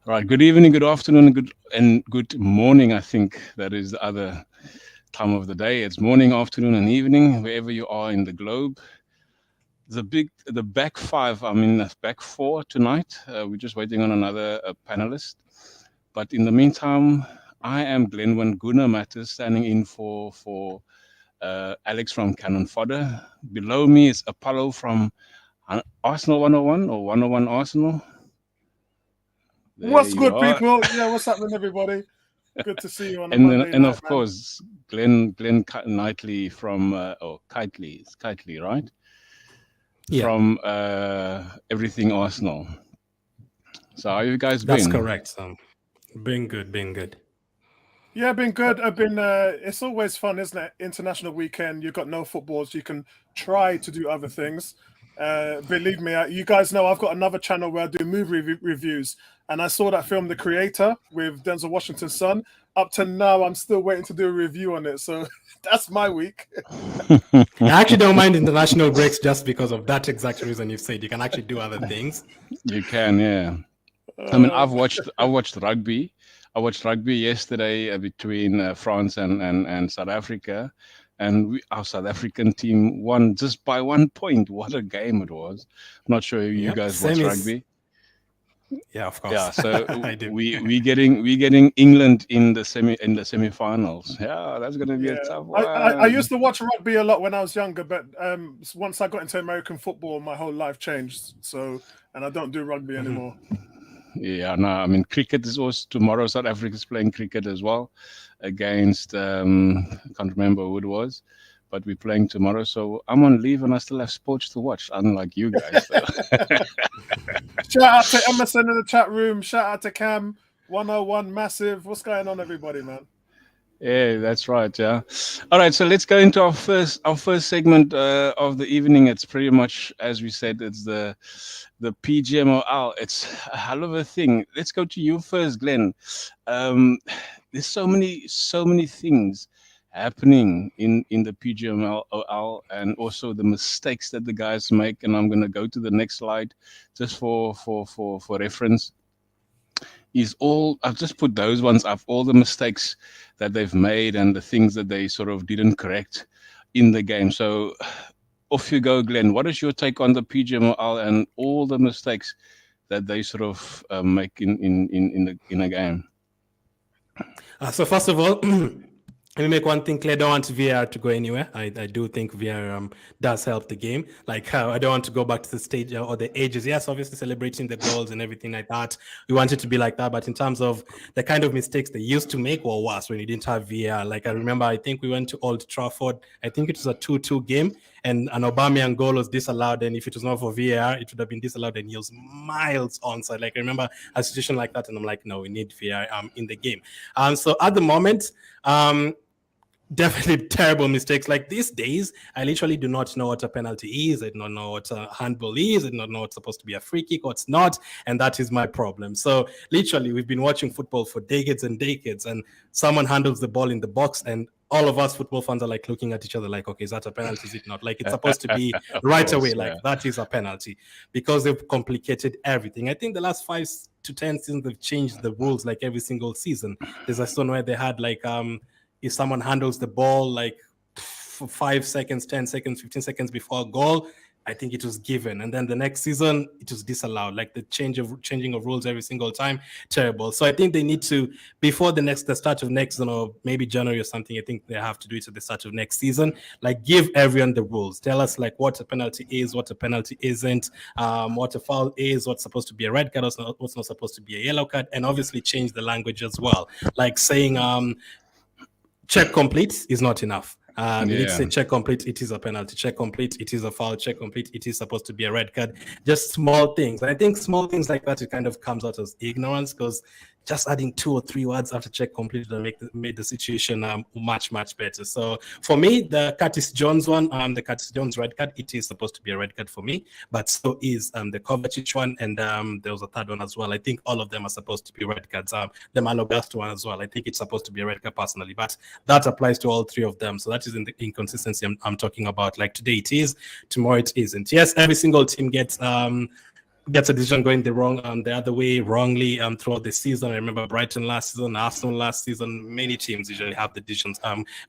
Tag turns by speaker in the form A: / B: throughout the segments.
A: Right. Good evening, good afternoon, good morning. I think that is the other time of the day. It's morning, afternoon, and evening, wherever you are in the globe. The back five. I mean, the back four tonight. We're just waiting on another panelist. But in the meantime, I am Glenwyn Guna Matters, standing in for Alex from Cannon Fodder. Below me is Apollo from Arsenal 101 or 101 Arsenal. There
B: What's
A: you
B: good,
A: are.
B: people? Yeah, what's happening, everybody? Good to see you on a
A: And
B: Monday
A: then, and
B: night,
A: of course, Glenn Knightley from or Kitely, it's Kitely, right?
C: Yeah.
A: From Everything Arsenal. So how you guys been?
C: That's correct. Been good.
B: Yeah, been good. I've been. It's always fun, isn't it? International weekend. You've got no footballs. You can try to do other things. Believe me, you guys know I've got another channel where I do movie reviews, and I saw that film, The Creator, with Denzel Washington's son. Up to now, I'm still waiting to do a review on it. So that's my week.
C: I actually don't mind international breaks just because of that exact reason you said. You can actually do other things.
A: You can, yeah. I mean, I watched rugby. I watched rugby yesterday between France and South Africa, and our South African team won just by 1 point. What a game it was! I'm not sure if you guys watch rugby.
C: Yeah, of course.
A: Yeah, so
C: I do.
A: we getting England in the semifinals. Yeah, that's gonna be a tough one.
B: I used to watch rugby a lot when I was younger, but once I got into American football, my whole life changed. So, and I don't do rugby anymore.
A: Yeah, no, I mean cricket is also tomorrow. South Africa's playing cricket as well against I can't remember who it was, but we're playing tomorrow. So I'm on leave and I still have sports to watch, unlike you guys.
B: Shout out to Emerson in the chat room. Shout out to Cam 101 Massive. What's going on, everybody, man?
A: Yeah, that's right. Yeah. All right. So let's go into our first segment of the evening. It's pretty much, as we said, it's the PGMOL. It's a hell of a thing. Let's go to you first, Glenn. There's so many things happening in the PGMOL and also the mistakes that the guys make. And I'm going to go to the next slide just for reference. I've just put those ones up, all the mistakes that they've made and the things that they sort of didn't correct in the game. So off you go, Glenn. What is your take on the PGMOL and all the mistakes that they sort of make in a game?
C: So first of all, let me make one thing clear. I don't want VAR to go anywhere. I do think VAR does help the game. Like I don't want to go back to the stage or the ages. Yes, obviously celebrating the goals and everything like that. We want it to be like that. But in terms of the kind of mistakes they used to make were worse when you didn't have VAR. Like I remember, I think we went to Old Trafford. I think it was a 2-2 game and an Aubameyang goal was disallowed. And if it was not for VAR, it would have been disallowed and he was miles onside. Like I remember a situation like that. And I'm like, no, we need VAR in the game. So at the moment, definitely terrible mistakes. Like these days, I literally do not know what a penalty is. I do not know what a handball is. I do not know what's supposed to be a free kick, what's not. And that is my problem. So literally, we've been watching football for decades and decades, and someone handles the ball in the box, and all of us football fans are like looking at each other like, okay, is that a penalty? Is it not? Like it's supposed to be right away. Like that is a penalty because they've complicated everything. I think the last 5 to 10 seasons, they've changed the rules like every single season. There's a season where they had like, if someone handles the ball like 5 seconds, 10 seconds, 15 seconds before a goal, I think it was given. And then the next season, it was disallowed. Like the changing of rules every single time, terrible. So I think they need to, before the start of next season or maybe January or something, I think they have to do it at the start of next season. Like give everyone the rules. Tell us like what a penalty is, what a penalty isn't, what a foul is, what's supposed to be a red card, what's not supposed to be a yellow card, and obviously change the language as well. Like saying check complete is not enough. You need to say check complete, it is a penalty. Check complete, it is a foul. Check complete, it is supposed to be a red card. Just small things. And I think small things like that, it kind of comes out as ignorance because just adding 2 or 3 words after check complete will make the situation much, much better. So for me, the Curtis Jones one, the Curtis Jones red card, it is supposed to be a red card for me, but so is the Kovacic one, and there was a third one as well. I think all of them are supposed to be red cards. The Malogast one as well, I think it's supposed to be a red card personally, but that applies to all 3 of them. So that is in the inconsistency I'm talking about. Like today it is, tomorrow it isn't. Yes, every single team gets gets a decision going the other way wrongly throughout the season. I remember Brighton last season, Arsenal last season. Many teams usually have the decisions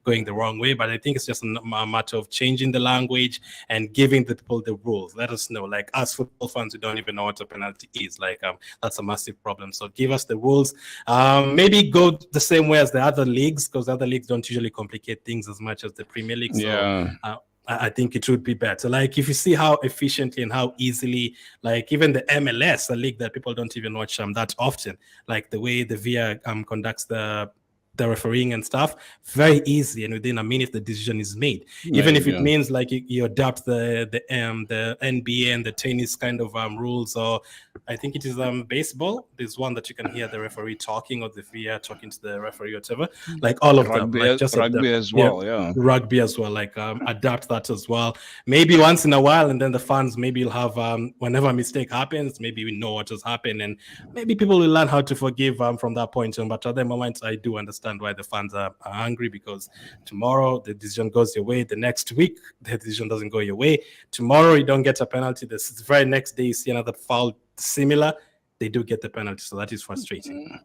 C: going the wrong way, but I think it's just a matter of changing the language and giving the people the rules. Let us know, like us football fans, we don't even know what a penalty is. Like that's a massive problem. So give us the rules. Maybe go the same way as the other leagues, because other leagues don't usually complicate things as much as the Premier League. So
A: Yeah.
C: I think it would be better. Like if you see how efficiently and how easily, like even the MLS, a league that people don't even watch that often, like the way the VAR conducts the refereeing and stuff, very easy, and within a minute the decision is made. Even if it means like you adapt the NBA and the tennis kind of rules, or I think it is baseball. There's one that you can hear the referee talking or the VAR talking to the referee, whatever. Like all of them, like just
A: rugby as well, yeah.
C: Rugby as well, like adapt that as well. Maybe once in a while, and then the fans maybe will have whenever a mistake happens, maybe we know what has happened, and maybe people will learn how to forgive from that point on. But at the moment, I do understand why the fans are angry, because tomorrow the decision goes your way, the next week the decision doesn't go your way, tomorrow you don't get a penalty, the very next day you see another foul similar, they do get the penalty. So that is frustrating.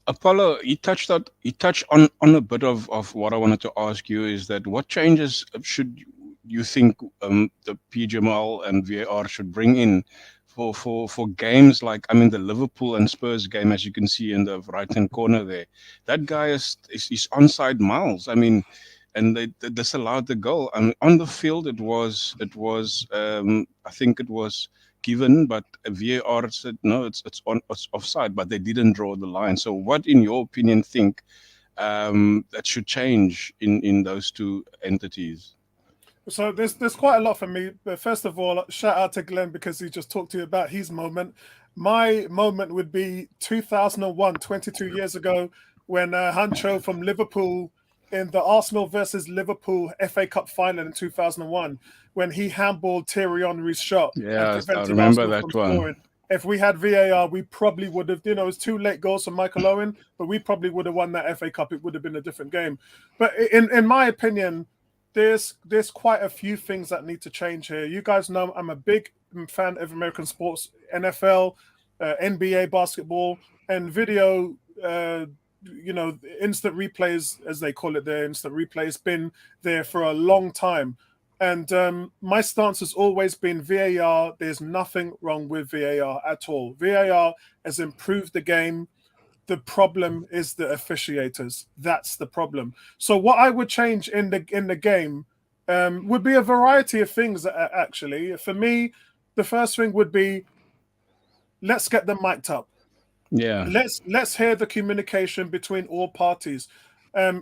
A: Apollo, you touched on a bit of what I wanted to ask you, is that what changes should you think the PGML and VAR should bring in for games like, I mean, the Liverpool and Spurs game, as you can see in the right hand corner there, that guy is onside miles. I mean, and they disallowed the goal. I mean, on the field it was I think it was given, but VAR said no, it's offside, but they didn't draw the line. So what, in your opinion, think that should change in those two entities?
B: So there's quite a lot for me. But first of all, shout out to Glenn, because he just talked to you about his moment. My moment would be 2001, 22 years ago, when Hancho from Liverpool in the Arsenal versus Liverpool FA Cup final in 2001, when he handballed Thierry Henry's shot.
A: Yeah, I remember that one.
B: Scoring. If we had VAR, we probably would have, it was 2 late goals from Michael Owen, but we probably would have won that FA Cup. It would have been a different game. But in my opinion, there's quite a few things that need to change here. You guys know I'm a big fan of American sports, NFL, NBA basketball, and video. Instant replays, as they call it there, instant replays, been there for a long time. And my stance has always been VAR. There's nothing wrong with VAR at all. VAR has improved the game. The problem is the officiators. That's the problem. So what I would change in the game would be a variety of things, actually. For me, the first thing would be, let's get them mic'd up.
A: Yeah.
B: Let's hear the communication between all parties.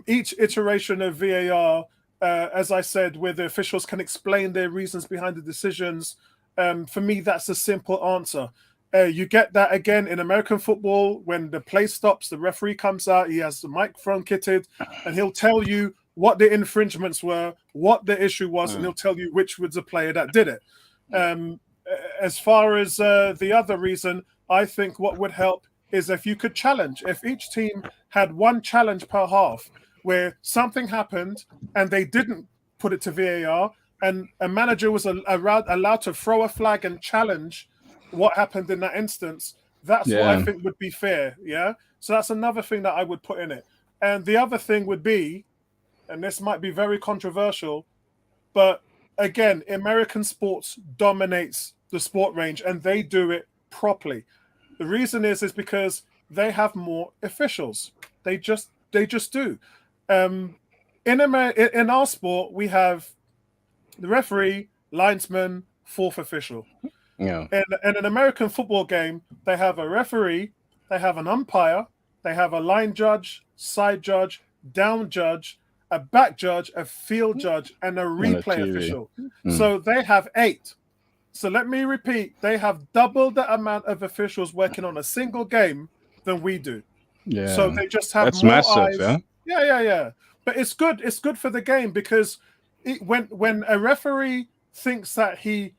B: Each iteration of VAR, as I said, where the officials can explain their reasons behind the decisions. For me, that's a simple answer. You get that again in American football. When the play stops, the referee comes out, he has the microphone kitted, and he'll tell you what the infringements were, what the issue was, and he'll tell you which was the player that did it. As far as the other reason, I think what would help is if you could challenge. If each team had one challenge per half, where something happened and they didn't put it to VAR, and a manager was allowed to throw a flag and challenge what happened in that instance, that's what I think would be fair. Yeah. So that's another thing that I would put in it. And the other thing would be, and this might be very controversial, but again, American sports dominates the sport range, and they do it properly. The reason is because they have more officials. They just do. In our sport, we have the referee, linesman, fourth official.
A: Yeah.
B: In an American football game, they have a referee, they have an umpire, they have a line judge, side judge, down judge, a back judge, a field judge, and a replay official. So they have 8. So let me repeat, they have double the amount of officials working on a single game than we do.
A: Yeah.
B: So they just have
A: That's
B: more
A: massive,
B: eyes.
A: yeah?
B: Yeah. But it's good. It's good for the game, because when a referee thinks that he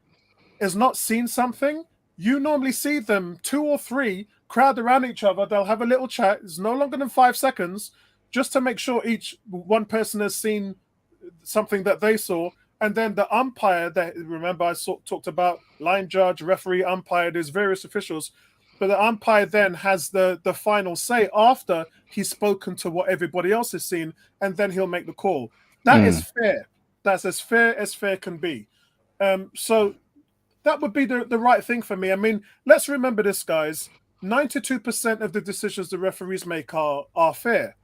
B: has not seen something, you normally see them 2 or 3 crowd around each other. They'll have a little chat. It's no longer than 5 seconds, just to make sure one person has seen something that they saw, And then the umpire, that remember I talked about line judge, referee, umpire, there's various officials. But the umpire then has the final say after he's spoken to what everybody else has seen, and then he'll make the call. That is fair. That's as fair can be. So that would be the right thing for me. I mean, let's remember this, guys. 92% of the decisions the referees make are fair.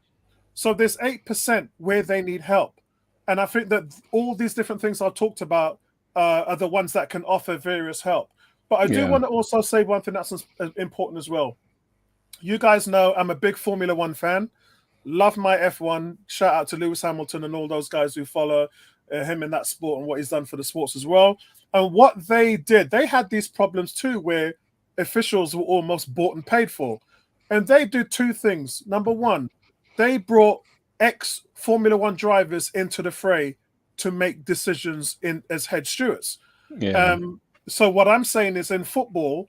B: So there's 8% where they need help. And I think that all these different things I talked about are the ones that can offer various help. But I do want to also say one thing that's important as well. You guys know I'm a big Formula One fan. Love my F1. Shout out to Lewis Hamilton and all those guys who follow him in that sport and what he's done for the sports as well. And what they did, they had these problems too where officials were almost bought and paid for. And they did two things. Number one, they brought ex-Formula One drivers into the fray to make decisions as head stewards.
A: Yeah.
B: So what I'm saying is in football,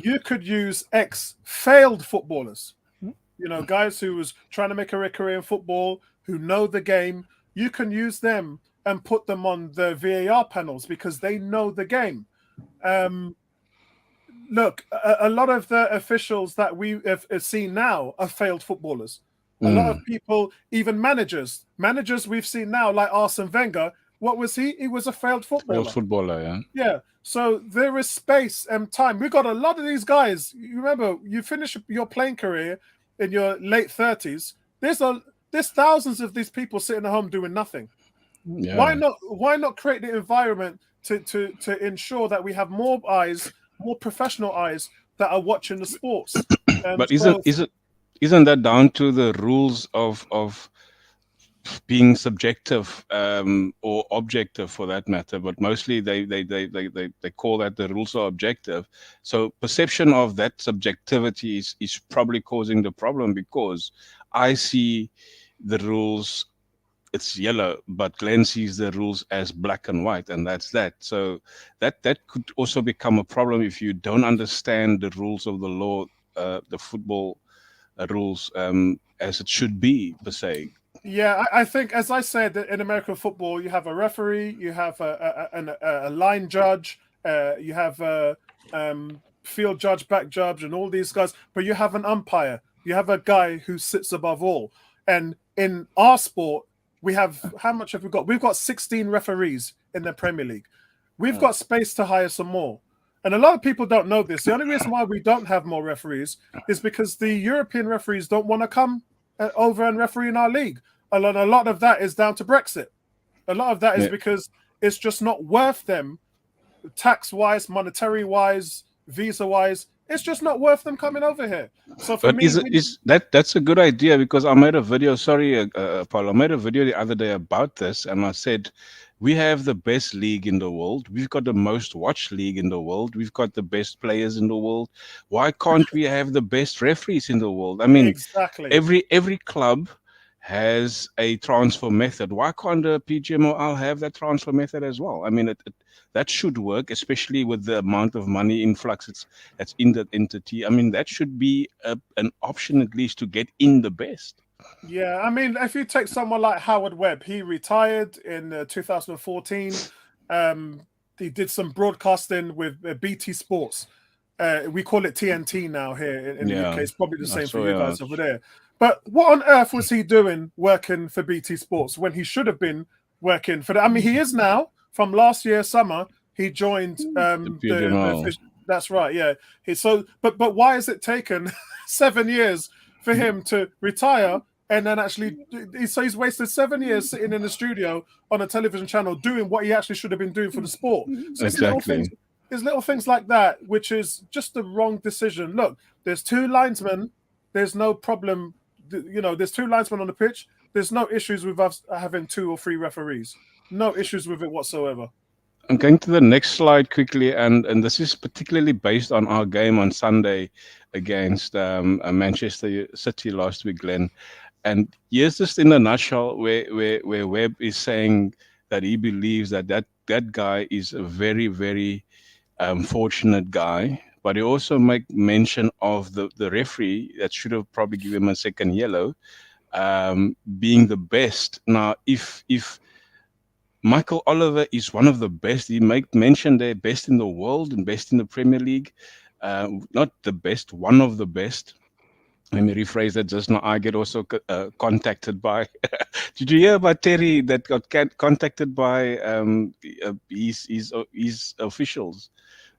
B: you could use ex-failed footballers. You know, guys who was trying to make a career in football, who know the game. You can use them and put them on the VAR panels because they know the game. Look, a lot of the officials that we have seen now are failed footballers. A lot of people, even managers we've seen now, like Arsene Wenger. What was he? He was a failed footballer.
A: Failed footballer, yeah.
B: Yeah. So there is space and time. We've got a lot of these guys. You remember, you finish your playing career in your late 30s. There's thousands of these people sitting at home doing nothing.
A: Yeah.
B: Why not create the environment to ensure that we have more eyes, more professional eyes that are watching the sports?
A: But isn't that down to the rules of being subjective or objective for that matter? But mostly they call that the rules are objective. So perception of that subjectivity is probably causing the problem, because I see the rules, it's yellow, but Glenn sees the rules as black and white, and that's that. So that could also become a problem if you don't understand the rules of the law, the football rules as it should be, per se.
B: Yeah, I think, as I said, in American football, you have a referee, you have a line judge, you have a field judge, back judge, and all these guys, but you have an umpire. You have a guy who sits above all. And in our sport, we have, how much have we got? We've got 16 referees in the Premier League. We've got space to hire some more. And a lot of people don't know this. The only reason why we don't have more referees is because the European referees don't want to come over and referee in our league. A lot of that is down to Brexit. A lot of that is because it's just not worth them, tax-wise, monetary-wise, visa-wise. It's just not worth them coming over here. So for me,
A: that's a good idea, because I made a video. Sorry, Paul. I made a video the other day about this, and I said we have the best league in the world. We've got the most watched league in the world. We've got the best players in the world. Why can't we have the best referees in the world? I mean,
B: exactly.
A: Every club has a transfer method. Why can't the PGMOL have that transfer method as well? I mean, that should work, especially with the amount of money influx that's in that entity. I mean, that should be an option at least to get in the best.
B: Yeah, I mean, if you take someone like Howard Webb, he retired in 2014. He did some broadcasting with BT Sports. We call it TNT now here in the UK. It's probably the same for you guys over there. But what on earth was he doing working for BT Sports when he should have been working for I mean, he is now. From last year summer, he joined that's right, yeah. But why has it taken 7 years for him to retire and then actually? So he's wasted 7 years sitting in the studio on a television channel doing what he actually should have been doing for the sport. So
A: exactly.
B: There's little things like that, which is just the wrong decision. Look, there's two linesmen. There's no problem. You know, there's two linesmen on the pitch. There's no issues with us having 2 or 3 referees. No issues with it whatsoever.
A: I'm going to the next slide quickly, and this is particularly based on our game on Sunday against Manchester City last week, Glenn. And here's just in a nutshell where Webb is saying that he believes that guy is a very, very fortunate guy. But he also make mention of the referee that should have probably given him a second yellow, being the best. Now, if Michael Oliver is one of the best. He mentioned they're best in the world and best in the Premier League. Not the best, one of the best. Let me rephrase that. Just now, I get also contacted by. Did you hear about Terry that got contacted by his officials?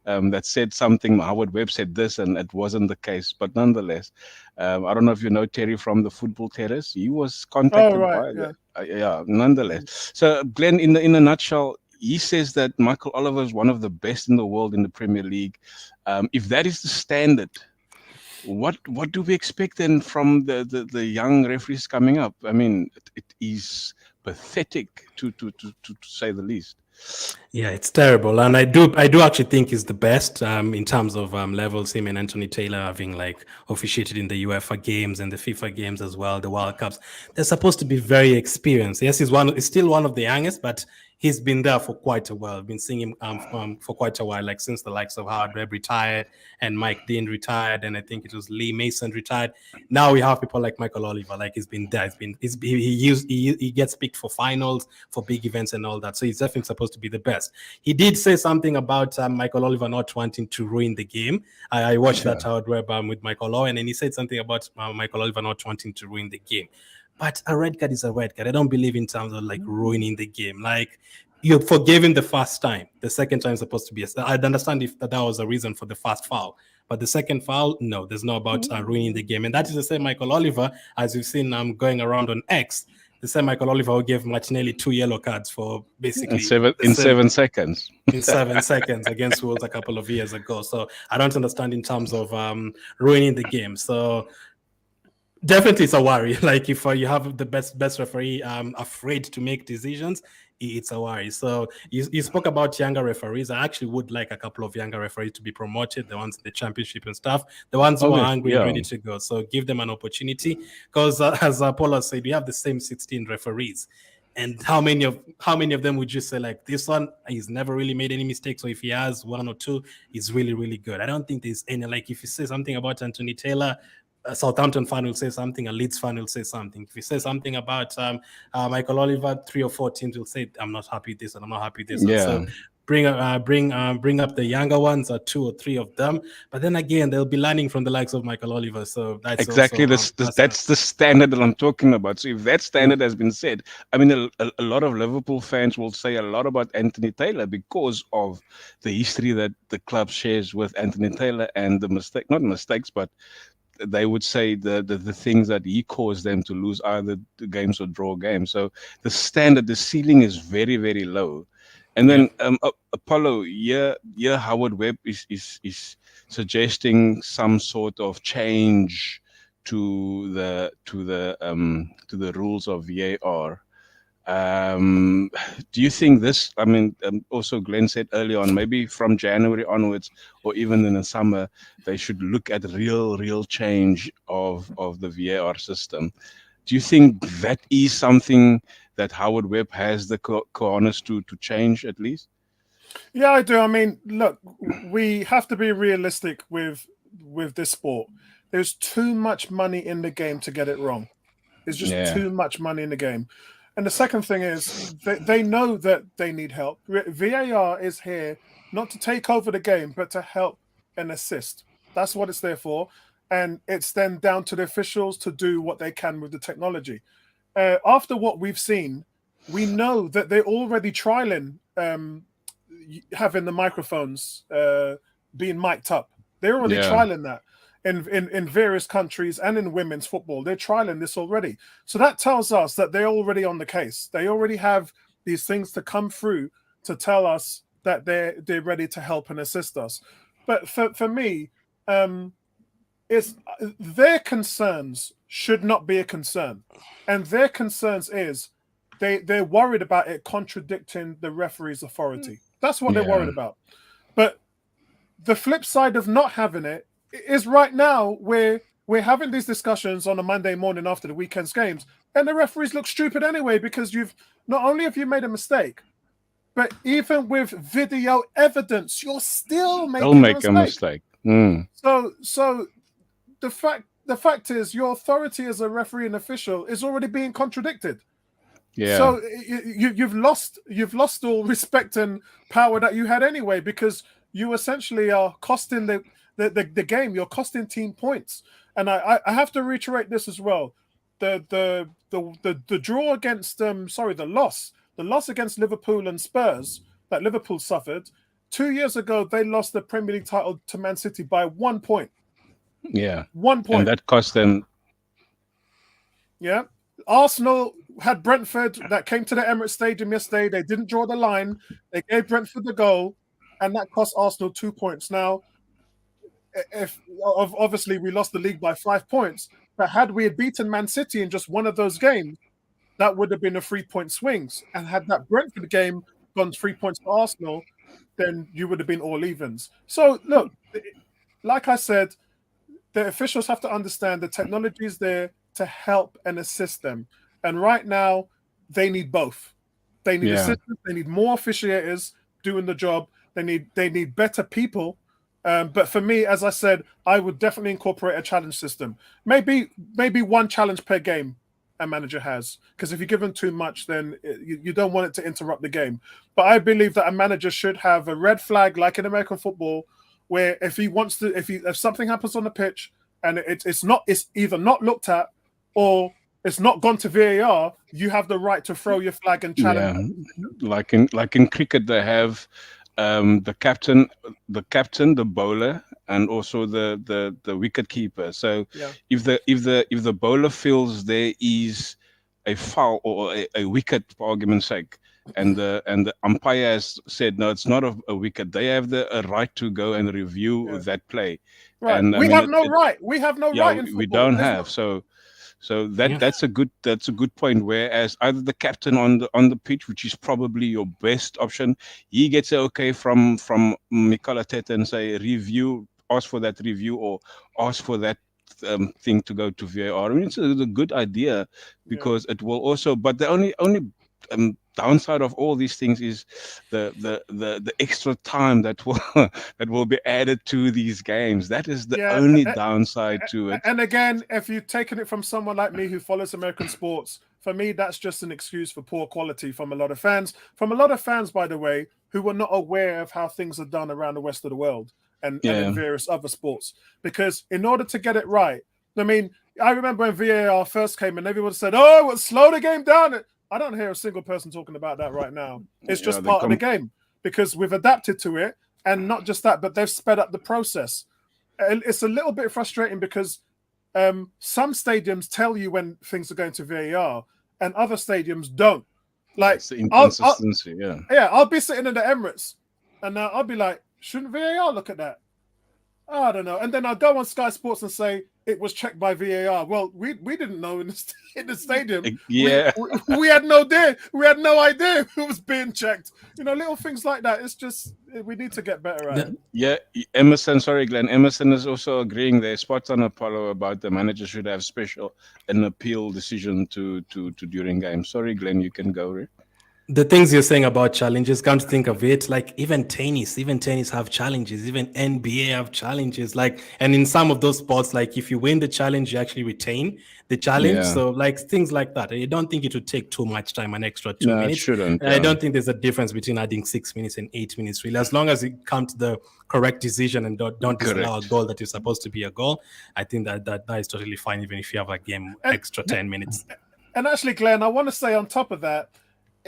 A: That said something. Howard Webb said this, and it wasn't the case. But nonetheless, I don't know if you know Terry from the Football Terrace. He was
B: Oh
A: contacted
B: right,
A: by the.
B: yeah.
A: Yeah. Nonetheless, so Glenn, in a nutshell, he says that Michael Oliver is one of the best in the world in the Premier League. If that is the standard, what do we expect then from the young referees coming up? I mean, it is pathetic to say the least.
C: Yeah, it's terrible, and I do actually think he's the best in terms of levels. Him and Anthony Taylor having like officiated in the UEFA games and the FIFA games as well, the World Cups. They're supposed to be very experienced. Yes, he's still one of the youngest, but he's been there for quite a while. I've been seeing him for quite a while, like since the likes of Howard Webb retired and Mike Dean retired, and I think it was Lee Mason retired. Now we have people like Michael Oliver, like he's been there. He gets picked for finals, for big events and all that. So he's definitely supposed to be the best. He did say something about Michael Oliver not wanting to ruin the game. I watched that Howard Webb with Michael Owen, and he said something about Michael Oliver not wanting to ruin the game. But a red card is a red card. I don't believe in terms of like ruining the game. Like you forgave him the first time. The second time is supposed to be. I'd understand if that was a reason for the first foul. But the second foul, no, there's no about ruining the game. And that is the same Michael Oliver, as you've seen going around on X. The same Michael Oliver who gave Martinelli 2 yellow cards for
A: In
C: basically
A: seven
C: the
A: in
C: same
A: 7 seconds.
C: in 7 seconds against Wolves a couple of years ago. So I don't understand in terms of ruining the game. So definitely it's a worry. Like if you have the best referee afraid to make decisions, it's a worry. So you spoke about younger referees. I actually would like a couple of younger referees to be promoted, the ones in the championship and stuff, the ones who are
A: Okay,
C: hungry and
A: yeah,
C: ready to go. So give them an opportunity because as Paula said, we have the same 16 referees. And how many of them would you say like this one? He's never really made any mistakes. So if he has one or two, he's really really good. I don't think there's any like if you say something about Anthony Taylor, a Southampton fan will say something, a Leeds fan will say something. If you say something about Michael Oliver, 3 or 4 teams will say, "I'm not happy with this and I'm not happy with this one." So
A: yeah.
C: bring up the younger ones, or 2 or 3 of them. But then again, they'll be learning from the likes of Michael Oliver. So that's
A: Exactly.
C: also
A: That's the standard that I'm talking about. So if that standard has been said, I mean, a lot of Liverpool fans will say a lot about Anthony Taylor because of the history that the club shares with Anthony Taylor and the not mistakes, but they would say the things that he caused them to lose either the games or draw games. So the standard, the ceiling is very, very low. And
C: yeah.
A: then Apollo, yeah, Howard Webb is suggesting some sort of change to the rules of VAR. Do you think this? I mean, also Glenn said earlier on, maybe from January onwards, or even in the summer, they should look at real change of the VAR system. Do you think that is something that Howard Webb has the cojones to change at least?
B: Yeah, I do. I mean, look, we have to be realistic with this sport. There's too much money in the game to get it wrong. There's just
A: Yeah,
B: too much money in the game. And the second thing is they know that they need help. VAR is here not to take over the game, but to help and assist. That's what it's there for. And it's then down to the officials to do what they can with the technology. After what we've seen, we know that they're already trialing having the microphones being mic'd up. They're already
A: yeah,
B: trialing that in various countries and in women's football. They're trialing this already. So that tells us that they're already on the case. They already have these things to come through to tell us that they're ready to help and assist us. But for me, it's their concerns should not be a concern, and their concerns is they're worried about it contradicting the referee's authority. That's what they're
A: yeah.
B: worried about. But the flip side of not having it is right now we're having these discussions on a Monday morning after the weekend's games, and the referees look stupid anyway because you've not only have you made a mistake, but even with video evidence, you're still
A: They'll
B: making a
A: make a
B: mistake.
A: mistake. Mm.
B: So the fact is your authority as a referee and official is already being contradicted.
A: Yeah,
B: So you've lost all respect and power that you had anyway, because you essentially are costing the game. You're costing team points. And I have to reiterate this as well. The draw against the loss against Liverpool and Spurs that Liverpool suffered 2 years ago. They lost the Premier League title to Man City by 1 point.
A: yeah,
B: One
A: and
B: point.
A: that cost them.
B: Yeah. Arsenal had Brentford that came to the Emirates Stadium yesterday. They didn't draw the line. They gave Brentford the goal, and that cost Arsenal 2 points. Now, if obviously we lost the league by 5 points, but had we had beaten Man City in just one of those games, that would have been a 3 point swings. And had that Brentford game gone 3 points to Arsenal, then you would have been all evens. So look, like I said, the officials have to understand the technology is there to help and assist them. And right now, they need both. They need
A: Yeah,
B: assistance. They need more officiators doing the job. They need better people. But for me, as I said, I would definitely incorporate a challenge system. Maybe one challenge per game a manager has, because if you give them too much, then you don't want it to interrupt the game. But I believe that a manager should have a red flag, like in American football, where if he wants to, if something happens on the pitch and it's either not looked at or it's not gone to VAR, you have the right to throw your flag and challenge.
A: yeah. Like in cricket, they have the captain, the bowler, and also the wicket keeper. So
B: Yeah,
A: if the bowler feels there is a foul or a wicket, for argument's sake, and the umpire has said no, it's not a wicket, they have a right to go and review
B: yeah.
A: that play.
B: Right.
A: And I
B: We
A: mean,
B: have no right. We have no
A: yeah,
B: right in
A: we
B: football.
A: don't
B: There's no.
A: have. So
C: Yeah.
A: that's a good point. Whereas either the captain on the pitch, which is probably your best option, he gets a okay from Mikel Arteta and say review, ask for that review, or ask for that thing to go to VAR. I mean, it's a good idea
B: Yeah.
A: because it will also. But the only downside of all these things is the extra time that will that will be added to these games. That is the
B: Yeah.
A: only downside to it.
B: And again, if you've taken it from someone like me who follows American sports, for me, that's just an excuse for poor quality from a lot of fans. From a lot of fans, by the way, who were not aware of how things are done around the rest of the world and in
A: Yeah,
B: various other sports. Because in order to get it right, I mean, I remember when VAR first came and everyone said, oh, well, slow the game down. I don't hear a single person talking about that right now. It's
A: yeah,
B: just part of the game because we've adapted to it. And not just that, but they've sped up the process. And it's a little bit frustrating because some stadiums tell you when things are going to VAR and other stadiums don't. Like,
A: it's the
B: I'll
A: inconsistency. Yeah,
B: yeah, I'll be sitting in the Emirates and I'll be like, shouldn't VAR look at that? Oh, I don't know. And then I'll go on Sky Sports and say it was checked by VAR. Well, we didn't know in the stadium.
A: yeah.
B: We had no idea. We had no idea who was being checked. Little things like that. It's just we need to get better at it.
A: Yeah, Emerson, sorry, Glenn. Emerson is also agreeing there. Spot on, Apollo, about the manager should have special an appeal decision to during games. Sorry, Glenn, you can go. Rick.
C: The things you're saying about challenges, come to think of it, like even tennis have challenges, even NBA have challenges. Like, and in some of those sports, like if you win the challenge, you actually retain the challenge.
A: Yeah,
C: So like things like that. I don't think it would take too much time, an extra two
A: no, it
C: minutes.
A: shouldn't.
C: And I don't think there's a difference between adding 6 minutes and 8 minutes, really. As long as you come to the correct decision and don't disallow a
A: Correct.
C: goal that is supposed to be a goal, I think that is totally fine, even if you have a game
B: And
C: extra 10 minutes.
B: and actually, Glenn, I want to say on top of that,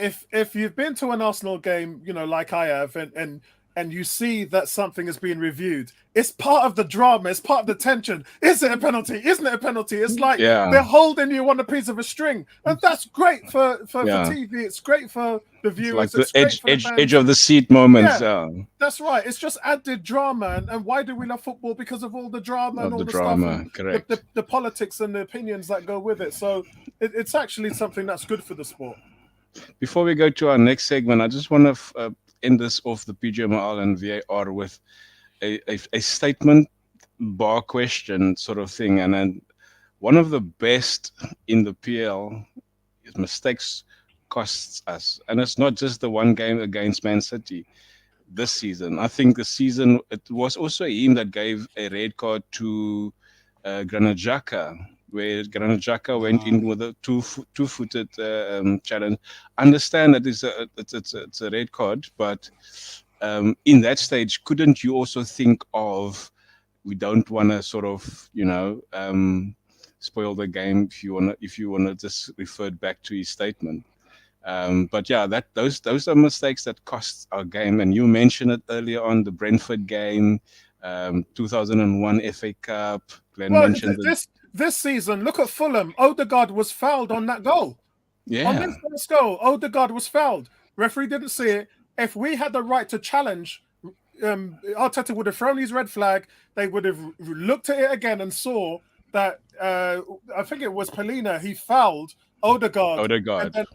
B: if you've been to an Arsenal game, like I have, and you see that something is being reviewed, it's part of the drama, it's part of the tension. Is it a penalty? Isn't it a penalty? It's like
A: Yeah,
B: they're holding you on a piece of a string, and that's great for
A: yeah.
B: TV. It's great for the
A: It's like
B: viewers.
A: the
B: It's great for the
A: edge
B: fans.
A: of the seat moments.
B: Yeah, that's right. It's just added drama, and why do we love football? Because of all the drama and
A: Of
B: all
A: the
B: the stuff
A: drama.
B: and
A: Correct.
B: the politics and the opinions that go with it. So it's actually something that's good for the sport.
A: Before we go to our next segment, I just want to end this off the PGML and VAR with a statement bar question sort of thing. And then one of the best in the PL is mistakes costs us. And it's not just the one game against Man City this season. I think the season, it was also him that gave a red card to Granit Xhaka where Granit Xhaka went in with a two-footed challenge. Understand that it's a red card, but in that stage, couldn't you also think of, we don't want to sort of, spoil the game if you wanna just refer back to his statement. But yeah, that those are mistakes that cost our game. And you mentioned it earlier on, the Brentford game, 2001 FA Cup. Glenn
B: Well,
A: mentioned it.
B: this season, look at Fulham. Odegaard was fouled on that goal. On
A: Yeah,
B: this first goal, Odegaard was fouled. Referee didn't see it. If we had the right to challenge, Arteta would have thrown his red flag. They would have looked at it again and saw that I think it was Polina. He fouled Odegaard, and
A: Odegaard.
B: then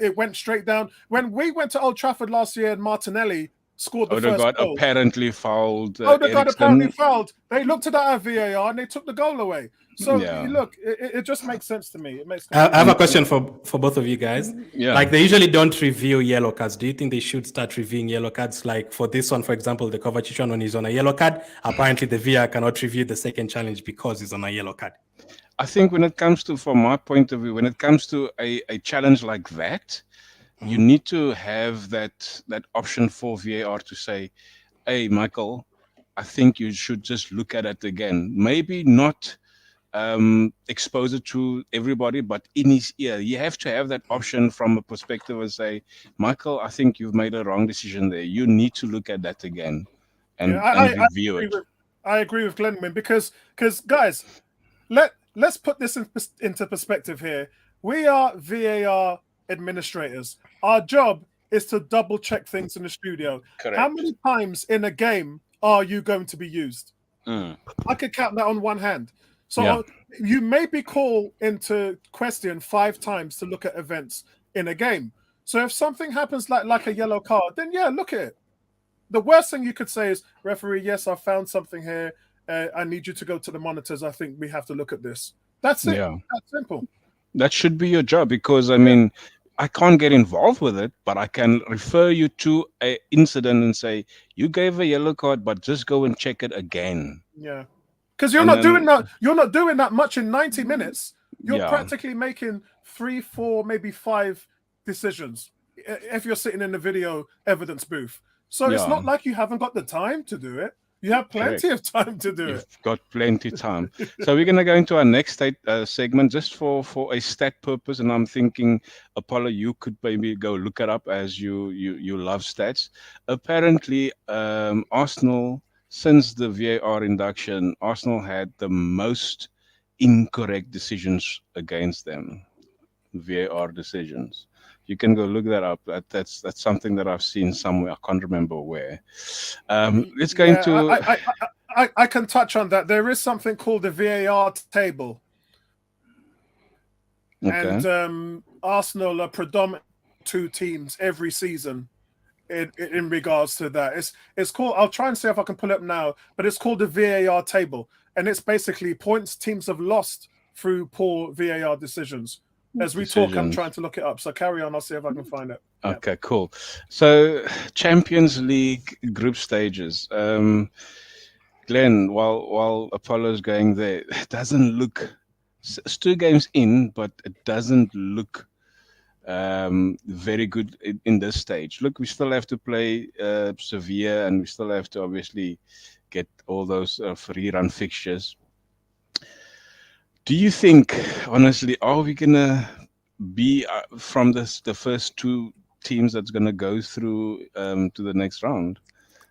B: it went straight down. When we went to Old Trafford last year, and Martinelli scored the first
A: Odegaard
B: goal.
A: apparently fouled
B: Odegaard apparently
A: Eriksen.
B: fouled. They looked at that at VAR and they took the goal away. So
A: Yeah.
B: look, it just makes sense to me. It makes.
C: I have a question for both of you guys.
A: Yeah.
C: Like, they usually don't review yellow cards. Do you think they should start reviewing yellow cards? Like for this one, for example, the Kovacic one is on a yellow card. Apparently, the VAR cannot review the second challenge because it's on a yellow card.
A: I think when it comes to, from my point of view, when it comes to a challenge like that, you need to have that option for VAR to say, hey, Michael, I think you should just look at it again. Maybe not expose it to everybody, but in his ear, you have to have that option from a perspective and say, Michael, I think you've made a wrong decision there. You need to look at that again and review it.
B: I agree with Glenwyn because guys, let's put this into perspective here. We are VAR administrators. Our job is to double check things in the studio.
A: Correct.
B: How many times in a game are you going to be used? I could count that on one hand. So you may be called into question 5 times to look at events in a game. So if something happens like a yellow card, then look at it. The worst thing you could say is, referee, yes, I found something here. I need you to go to the monitors. I think we have to look at this. That's it.
A: Yeah.
B: That's simple.
A: That should be your job, because I mean, I can't get involved with it, but I can refer you to an incident and say, you gave a yellow card, but just go and check it again.
B: Yeah. Because you're not doing that. You're not doing that much in 90 minutes. You're practically making 3, 4, maybe 5 decisions if you're sitting in the video evidence booth. So it's not like you haven't got the time to do it. You have plenty of time to do it.
A: You've got plenty of time. So we're going to go into our next segment just for a stat purpose. And I'm thinking, Apollo, you could maybe go look it up, as you love stats. Apparently, Arsenal, since the VAR induction, Arsenal had the most incorrect decisions against them. VAR decisions. You can go look that up. That's something that I've seen somewhere. I can't remember where. Let's go into.
B: I can touch on that. There is something called the VAR table, and Arsenal are predominant 2 teams every season in regards to that. It's called. I'll try and see if I can pull it up now, but it's called the VAR table, and it's basically points teams have lost through poor VAR decisions. As we talk, I'm trying to look it up. So carry on. I'll see if I can find it.
A: Okay, cool. So Champions League group stages. Glenn, while Apollo's going there, it doesn't look. It's 2 games in, but it doesn't look very good in this stage. Look, we still have to play Sevilla, and we still have to obviously get all those free run fixtures. Do you think, honestly, are we gonna be from the first 2 teams that's gonna go through to the next round?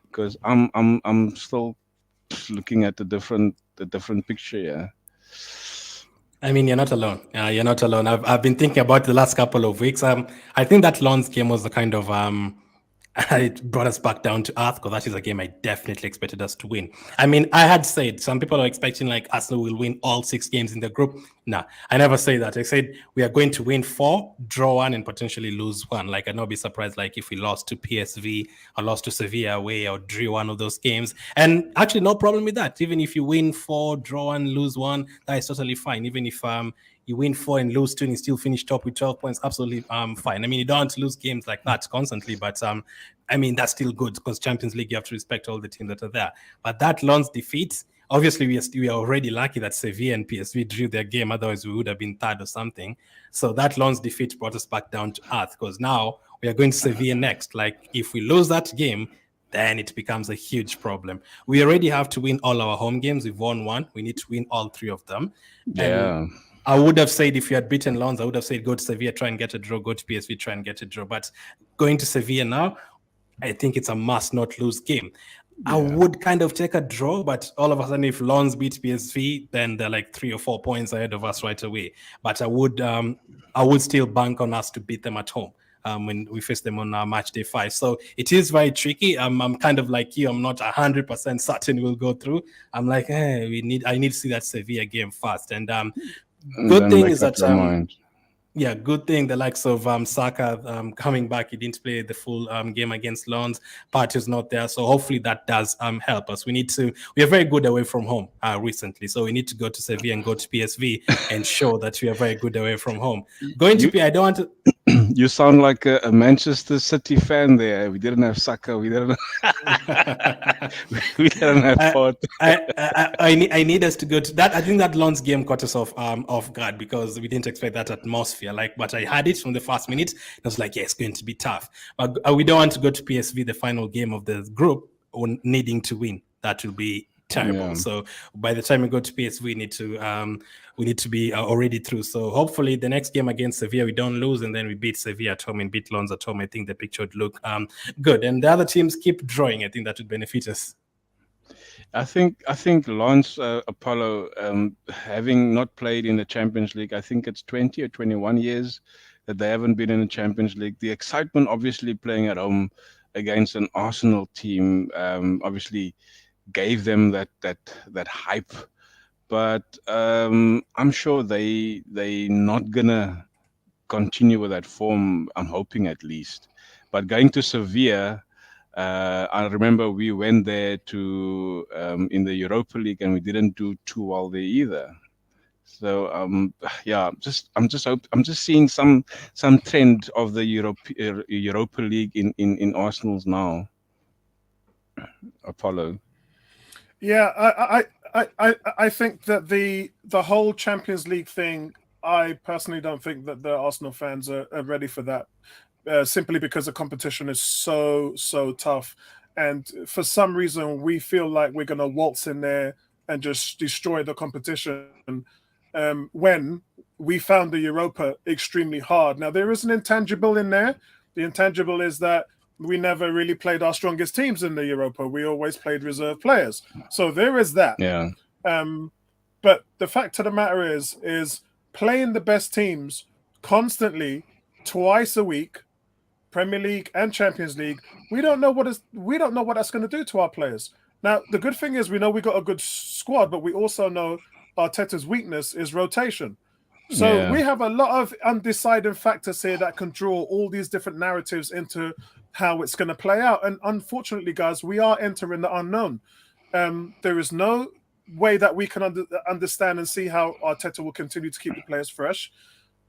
A: Because I'm still looking at the different picture here.
C: I mean, you're not alone. You're not alone. I've been thinking about the last couple of weeks. I think that Lens game was the kind of it brought us back down to earth, because that is a game I definitely expected us to win. I mean, I had said some people are expecting like Arsenal will win all 6 games in the group. Nah, I never say that. I said we are going to win 4, draw 1, and potentially lose 1. Like, I'd not be surprised like if we lost to PSV or lost to Sevilla away or drew one of those games. And actually, no problem with that. Even if you win 4, draw 1, lose 1, that is totally fine. Even if you win 4 and lose 2 and you still finish top with 12 points, absolutely fine. I mean, you don't lose games like that constantly, but I mean, that's still good, because Champions League, you have to respect all the teams that are there. But that Lens defeat Obviously, we are already lucky that Sevilla and PSV drew their game. Otherwise, we would have been third or something. So that Lens defeat brought us back down to earth, because now we are going to Sevilla next. Like, if we lose that game, then it becomes a huge problem. We already have to win all our home games. We've won one. We need to win all three of them. And
A: Yeah.
C: I would have said, if you had beaten Lens, I would have said go to Sevilla, try and get a draw, go to PSV, try and get a draw. But going to Sevilla now, I think it's a must not lose game. I would kind of take a draw, but all of a sudden, if Lens beat PSV, then they're like 3 or 4 points ahead of us right away. But I would still bank on us to beat them at home. When we face them on match day 5. So it is very tricky. I'm kind of like you. I'm not 100% certain we'll go through. I'm like, I need to see that Sevilla game first. And good thing is that good thing the likes of Saka coming back. He didn't play the full game against Lens. Partey's not there, so hopefully that does help us. We are very good away from home recently, so we need to go to Sevilla and go to PSV and show that we are very good away from home. I don't want to.
A: You sound like a Manchester City fan there. We didn't have Saka. We didn't. We didn't have Ford.
C: I need us to go to that. I think that Lens game caught us off guard, because we didn't expect that atmosphere. But I had it from the first minute. I was like, yeah, it's going to be tough. But we don't want to go to PSV, the final game of the group, needing to win. That will be terrible. Yeah. So by the time we go to PSV, we need to be already through. So hopefully the next game against Sevilla, we don't lose, and then we beat Sevilla at home and beat Lens at home. I think the picture would look good. And the other teams keep drawing. I think that would benefit us.
A: I think Lens, Apollo, having not played in the Champions League, I think it's 20 or 21 years that they haven't been in the Champions League. The excitement, obviously, playing at home against an Arsenal team, obviously gave them that hype. But I'm sure they not gonna continue with that form. I'm hoping, at least. But going to Sevilla, I remember we went there to in the Europa League, and we didn't do too well there either. So I'm just seeing some trend of the Europa League in Arsenal's now. Apollo.
B: Yeah, I think that the whole Champions League thing, I personally don't think that the Arsenal fans are ready for that. Simply because the competition is so tough, and for some reason we feel like we're going to waltz in there and just destroy the competition, when we found the Europa extremely hard. Now, there is an intangible in there. The intangible is that we never really played our strongest teams in the Europa. We always played reserve players. So there is that.
A: Yeah.
B: But the fact of the matter is playing the best teams constantly, twice a week, Premier League and Champions League, we don't know what that's going to do to our players. Now, the good thing is we know we got a good squad, but we also know Arteta's weakness is rotation. So we have a lot of undecided factors here that can draw all these different narratives into how it's going to play out. And unfortunately, guys, we are entering the unknown. There is no way that we can understand and see how Arteta will continue to keep the players fresh.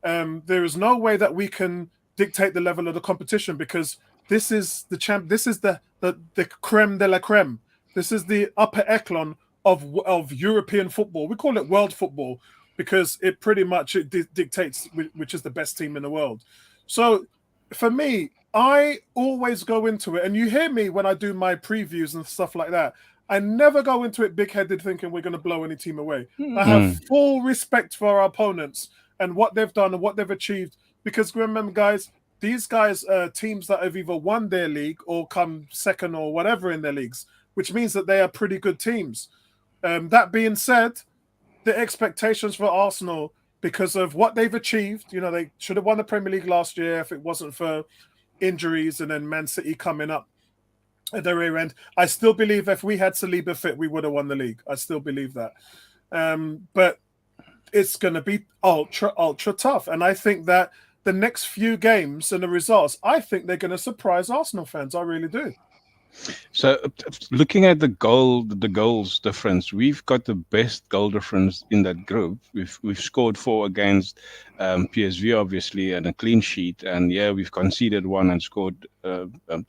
B: There is no way that we can dictate the level of the competition, because this is the creme de la creme. This is the upper echelon of European football. We call it world football because it pretty much dictates which is the best team in the world. So for me, I always go into it, and you hear me when I do my previews and stuff like that. I never go into it big-headed thinking we're going to blow any team away. I have full respect for our opponents and what they've done and what they've achieved. Because remember, guys, these guys are teams that have either won their league or come second or whatever in their leagues, which means that they are pretty good teams. That being said, the expectations for Arsenal, because of what they've achieved, they should have won the Premier League last year if it wasn't for injuries and then Man City coming up at the rear end. I still believe if we had Saliba fit, we would have won the league. I still believe that. But it's going to be ultra tough. And I think that the next few games and the results, I think they're going to surprise Arsenal fans. I really do.
A: So looking at the goals difference, we've got the best goal difference in that group. We've scored 4 against PSV, obviously, and a clean sheet. And we've conceded 1 and scored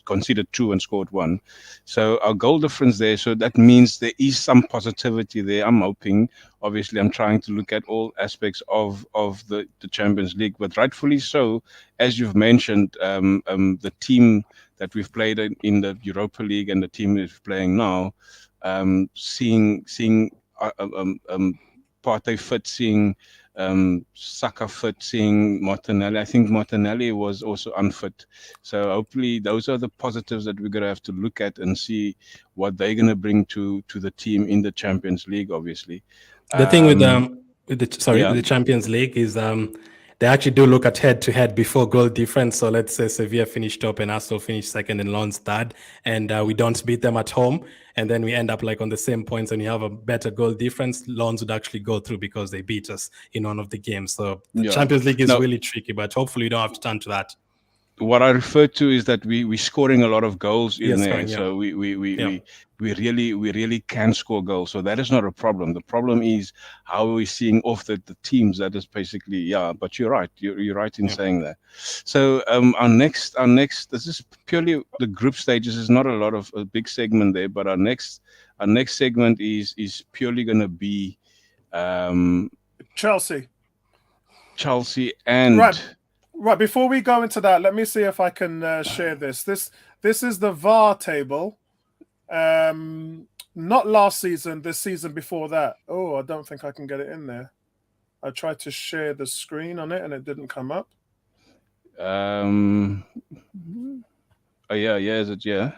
A: conceded 2 and scored 1. So our goal difference there. So that means there is some positivity there. I'm hoping. Obviously, I'm trying to look at all aspects of the Champions League, but rightfully so, as you've mentioned, the team that we've played in the Europa League and the team that we're playing now, seeing Partey fit, seeing Saka fit, seeing Martinelli. I think Martinelli was also unfit. So hopefully those are the positives that we're going to have to look at and see what they're going to bring to the team in the Champions League, obviously.
C: The thing
A: Yeah,
C: with the Champions League is they actually do look at head to head before goal difference. So let's say Sevilla finished top and Arsenal finished second and Lens third, and we don't beat them at home, and then we end up like on the same points and you have a better goal difference. Lens would actually go through because they beat us in one of the games. So the
A: yeah.
C: Champions League is
A: Now,
C: really tricky, but hopefully you don't have to turn to that.
A: what I refer to is that we're scoring a lot of goals in
C: Yes,
A: there.
C: scoring, yeah.
A: So
C: Yeah.
A: we really can score goals. So that is not a problem. The problem is how are we seeing off the teams. That is basically, yeah. But you're right. You're right in saying that. So our next this is purely the group stages. Is not a big segment there, but our next segment is purely going to be
B: Chelsea.
A: and.
B: Right, before we go into that, let me see if I can share this. This is the VAR table. Not last season, this season before that. Oh, I don't think I can get it in there. I tried to share the screen on it and it didn't come up.
A: Oh yeah, is it? Yeah,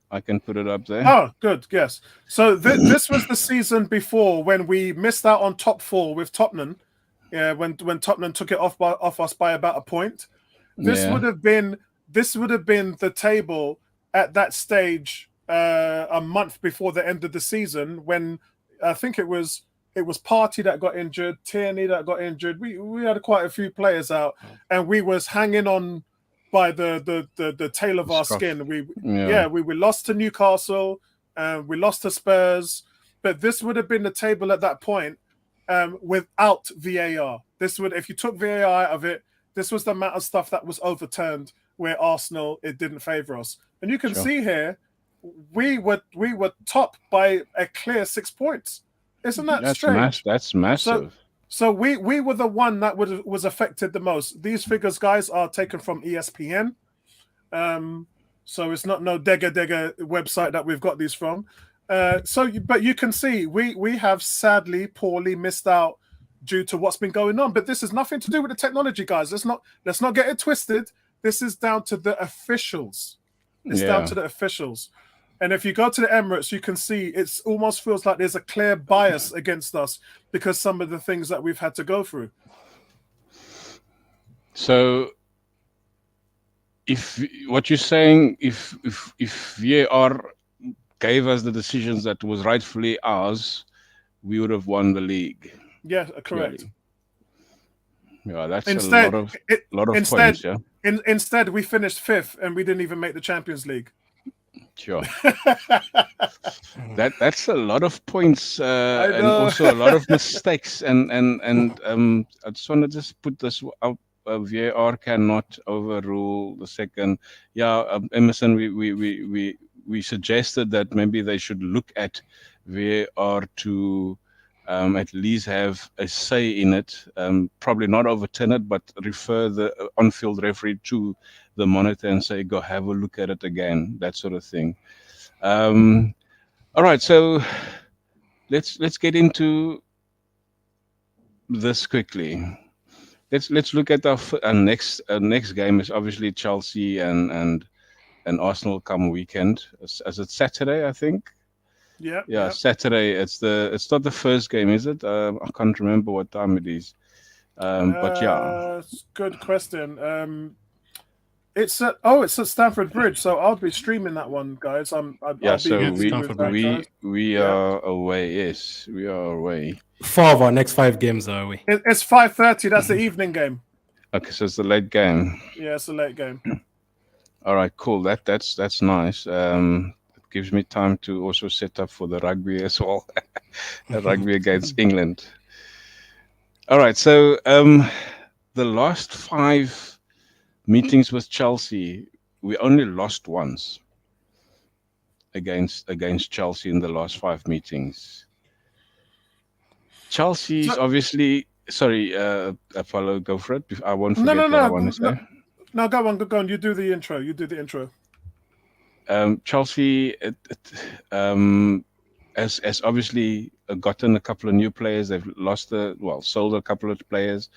A: I can put it up there.
B: Oh, good, yes. So this was the season before when we missed out on top 4 with Tottenham. Yeah, when Tottenham took it off us by about a point. This would have been the table at that stage a month before the end of the season, when I think it was Partey that got injured, Tierney that got injured. We had quite a few players out, and we was hanging on by the tail of our skin. We lost to Newcastle, we lost to Spurs, but this would have been the table at that point. Without VAR, if you took VAR out of it, this was the amount of stuff that was overturned where Arsenal, it didn't favour us. And you can see here, we were top by a clear 6 points. Isn't that strange?
A: That's massive.
B: So we were the one that was affected the most. These figures, guys, are taken from ESPN. So it's not no Dega website that we've got these from. But you can see we have sadly poorly missed out due to what's been going on. But this has nothing to do with the technology, guys. Let's not get it twisted. This is down to the officials. It's down to the officials. And if you go to the Emirates, you can see it almost feels like there's a clear bias against us because some of the things that we've had to go through.
A: So if what you're saying, if VAR gave us the decisions that was rightfully ours, we would have won the league.
B: Yeah, correct.
A: Clearly. Yeah, that's a lot of points. Yeah.
B: Instead, we finished 5th and we didn't even make the Champions League.
A: Sure. That's a lot of points and also a lot of mistakes. And I just want to put this out. VAR cannot overrule the second. Yeah, Emerson, we suggested that maybe they should look at VAR to at least have a say in it. Probably not overturn it, but refer the on-field referee to the monitor and say, go have a look at it again, that sort of thing. All right, so let's get into this quickly. Let's look at our next game is obviously Chelsea and Arsenal come weekend. Is it Saturday? I think. Yeah. Saturday. It's not the first game, is it? I can't remember what time it is. But yeah.
B: Good question. It's at Stamford Bridge, so I'll be streaming that one, guys.
A: We are away. Yes, we are away.
C: 4 of our next 5 games are away.
B: It's 5:30. That's the evening game.
A: Okay, so it's the late game.
B: Yeah, it's a late game.
A: All right, cool. That's nice. It gives me time to also set up for the rugby as well. The rugby against England. All right, so the last 5 meetings with Chelsea, we only lost once against Chelsea in the last five meetings. Chelsea's
B: So
A: obviously sorry, Apollo, go for it. I won't
B: no, no,
A: forget what I
B: no,
A: want to
B: no,
A: say.
B: no. Go on, go on. You do the intro. You do the intro.
A: Chelsea, has obviously gotten a couple of new players. They've sold a couple of players,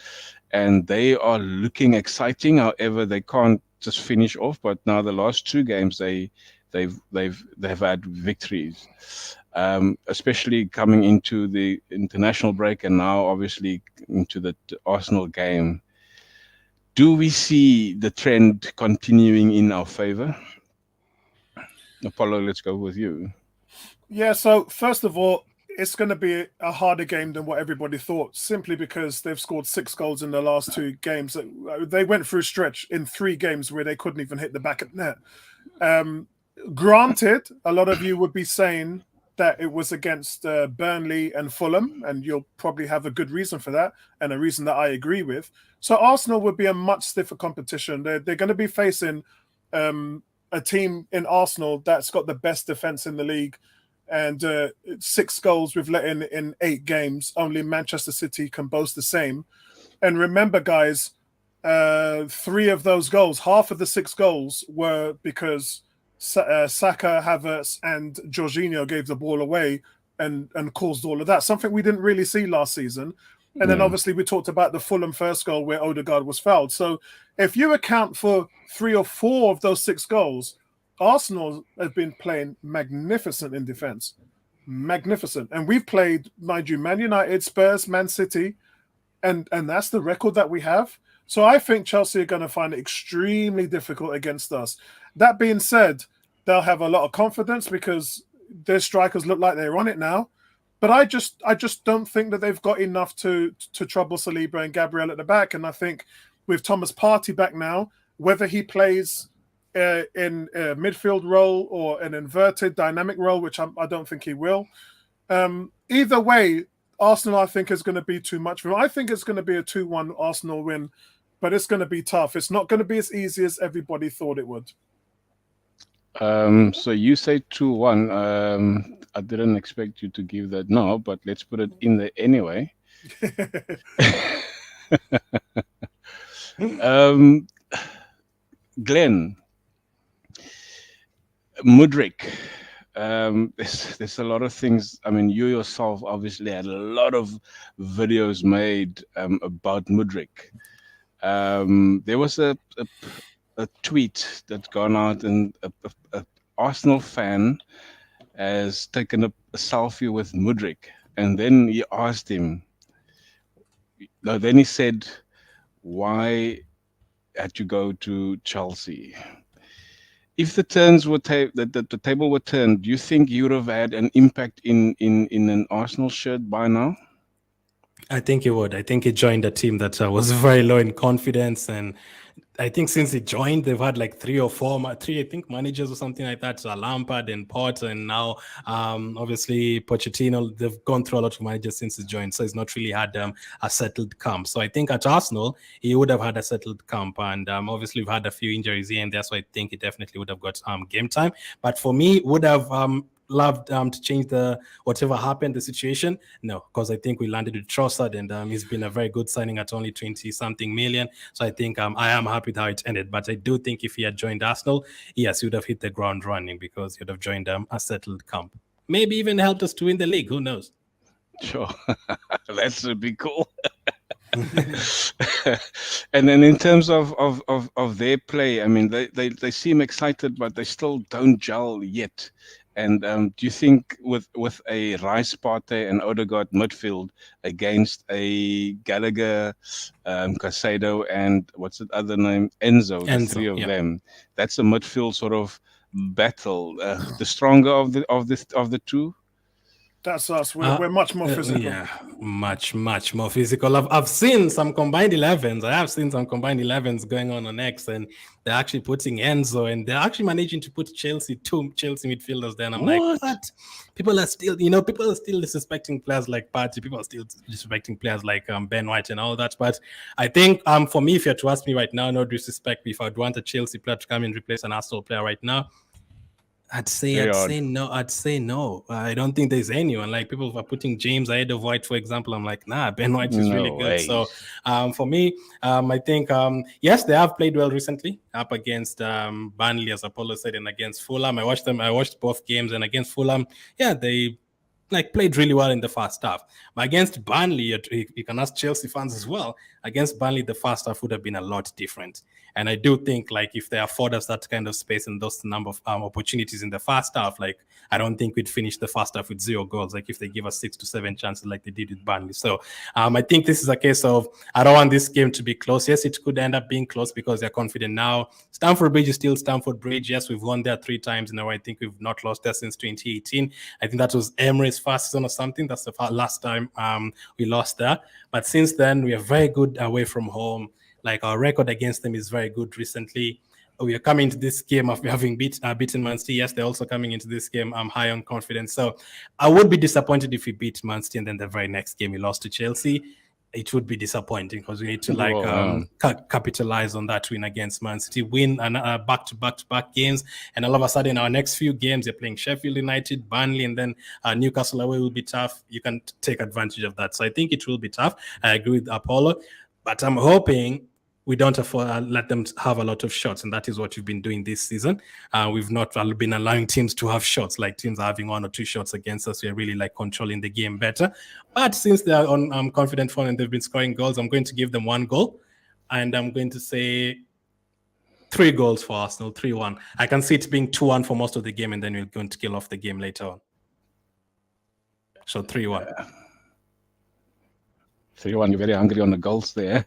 A: and they are looking exciting. However, they can't just finish off. But now the last two games, they've had victories, especially coming into the international break, and now obviously into the Arsenal game. Do we see the trend continuing in our favor? Apollo, let's go with you.
B: Yeah. So first of all, it's going to be a harder game than what everybody thought, simply because they've scored 6 goals in the last 2 games. They went through a stretch in 3 games where they couldn't even hit the back of the net. Um, Granted, a lot of you would be saying that it was against Burnley and Fulham, and you'll probably have a good reason for that, and a reason that I agree with. So Arsenal would be a much stiffer competition. They're going to be facing a team in Arsenal that's got the best defense in the league, and 6 goals we've let in 8 games. Only Manchester City can boast the same. And remember, guys, 3 of those goals, half of the 6 goals were because Saka, Havertz, and Jorginho gave the ball away and caused all of that. Something we didn't really see last season. And then
A: Yeah.
B: obviously we talked about the Fulham first goal where Odegaard was fouled. So if you account for 3 or 4 of those 6 goals, Arsenal have been playing magnificent in defence. Magnificent. And we've played, mind you, Man United, Spurs, Man City, and that's the record that we have. So I think Chelsea are going to find it extremely difficult against us. That being said, they'll have a lot of confidence because their strikers look like they're on it now. But I just don't think that they've got enough to trouble Saliba and Gabriel at the back. And I think with Thomas Partey back now, whether he plays in a midfield role or an inverted dynamic role, which I don't think he will, either way, Arsenal, I think, is going to be too much for him. I think it's going to be a 2-1 Arsenal win, but it's going to be tough. It's not going to be as easy as everybody thought it would.
A: So you say 2-1. I didn't expect you to give that now, but let's put it in there anyway. um, Glenn, Mudrik. There's a lot of things. I mean, you yourself obviously had a lot of videos made about Mudrik. There was a tweet that gone out, and a Arsenal fan has taken a selfie with Mudrik, and then he asked him. No, then he said, "Why had you go to Chelsea?" If the turns were the table were turned, do you think you would have had an impact in an Arsenal shirt by now?
C: I think he would. I think he joined a team that was very low in confidence, and I think since he joined, they've had like three, I think, managers or something like that. So Lampard and Potter, and now obviously Pochettino. They've gone through a lot of managers since he joined, so he's not really had a settled camp. So I think at Arsenal, he would have had a settled camp, and obviously we've had a few injuries here and there, so I think he definitely would have got game time. But for me, would have loved to change the whatever happened the situation. No, because I think we landed with Trossard, and he's been a very good signing at only 20 something million. So I think I am happy with how it ended. But I do think if he had joined Arsenal, yes, he would have hit the ground running because he would have joined a settled camp. Maybe even helped us to win the league. Who knows?
A: Sure, that would be cool. And then in terms of their play, I mean, they seem excited, but they still don't gel yet. And do you think with a Rice, Partey, and Odegaard midfield against a Gallagher, Casado, and what's the other name, Enzo, the three of them, that's a midfield sort of battle, the stronger of the two?
B: That's us. We're much more physical.
C: Yeah, much more physical. I've seen some combined 11s. I have seen some combined 11s going on X, and they're actually putting Enzo, and they're actually managing to put two Chelsea midfielders there. And I'm like,
A: What?
C: what? People are still disrespecting players like Partey. People are still disrespecting players like Ben White and all that. But I think for me, if you had to ask me right now, no disrespect, if I'd want a Chelsea player to come and replace an Arsenal player right now, I'd say no. I'd say no. I don't think there's anyone. Like, people are putting James ahead of White, for example. I'm like, nah, Ben White is really
A: No
C: good.
A: way.
C: So for me, I think yes, they have played well recently up against Burnley, as Apollo said, and against Fulham. I watched both games, and against Fulham, yeah, they played really well in the first half. But against Burnley, you can ask Chelsea fans as well. Against Burnley, the first half would have been a lot different. And I do think, like, if they afford us that kind of space and those number of opportunities in the first half, like, I don't think we'd finish the first half with 0 goals, like if they give us 6 to 7 chances like they did with Burnley. So I think this is a case of, I don't want this game to be close. Yes, it could end up being close because they're confident now. Stamford Bridge is still Stamford Bridge. Yes, we've won there 3 times in a row. I think we've not lost there since 2018. I think that was Emery's first season or something. That's the last time we lost there. But since then, we are very good away from home. Like, our record against them is very good recently. We are coming into this game after having beaten Man City. Yes, they're also coming into this game high on confidence. So I would be disappointed if we beat Man City and then the very next game we lost to Chelsea. It would be disappointing because we need to capitalize on that win against Man City, win back-to-back games, and all of a sudden our next few games you're playing Sheffield United, Burnley, and then Newcastle away will be tough. You can take advantage of that. So I think it will be tough. I agree with Apollo, but I'm hoping we don't let them have a lot of shots, and that is what we've been doing this season. We've not been allowing teams to have shots, like teams are having 1 or 2 shots against us. We're really controlling the game better. But since they are on confident form and they've been scoring goals, I'm going to give them 1 goal, and I'm going to say 3 goals for Arsenal, 3-1. I can see it being 2-1 for most of the game, and then we're going to kill off the game later on. So 3-1.
A: 3-1, you're very hungry on the goals there.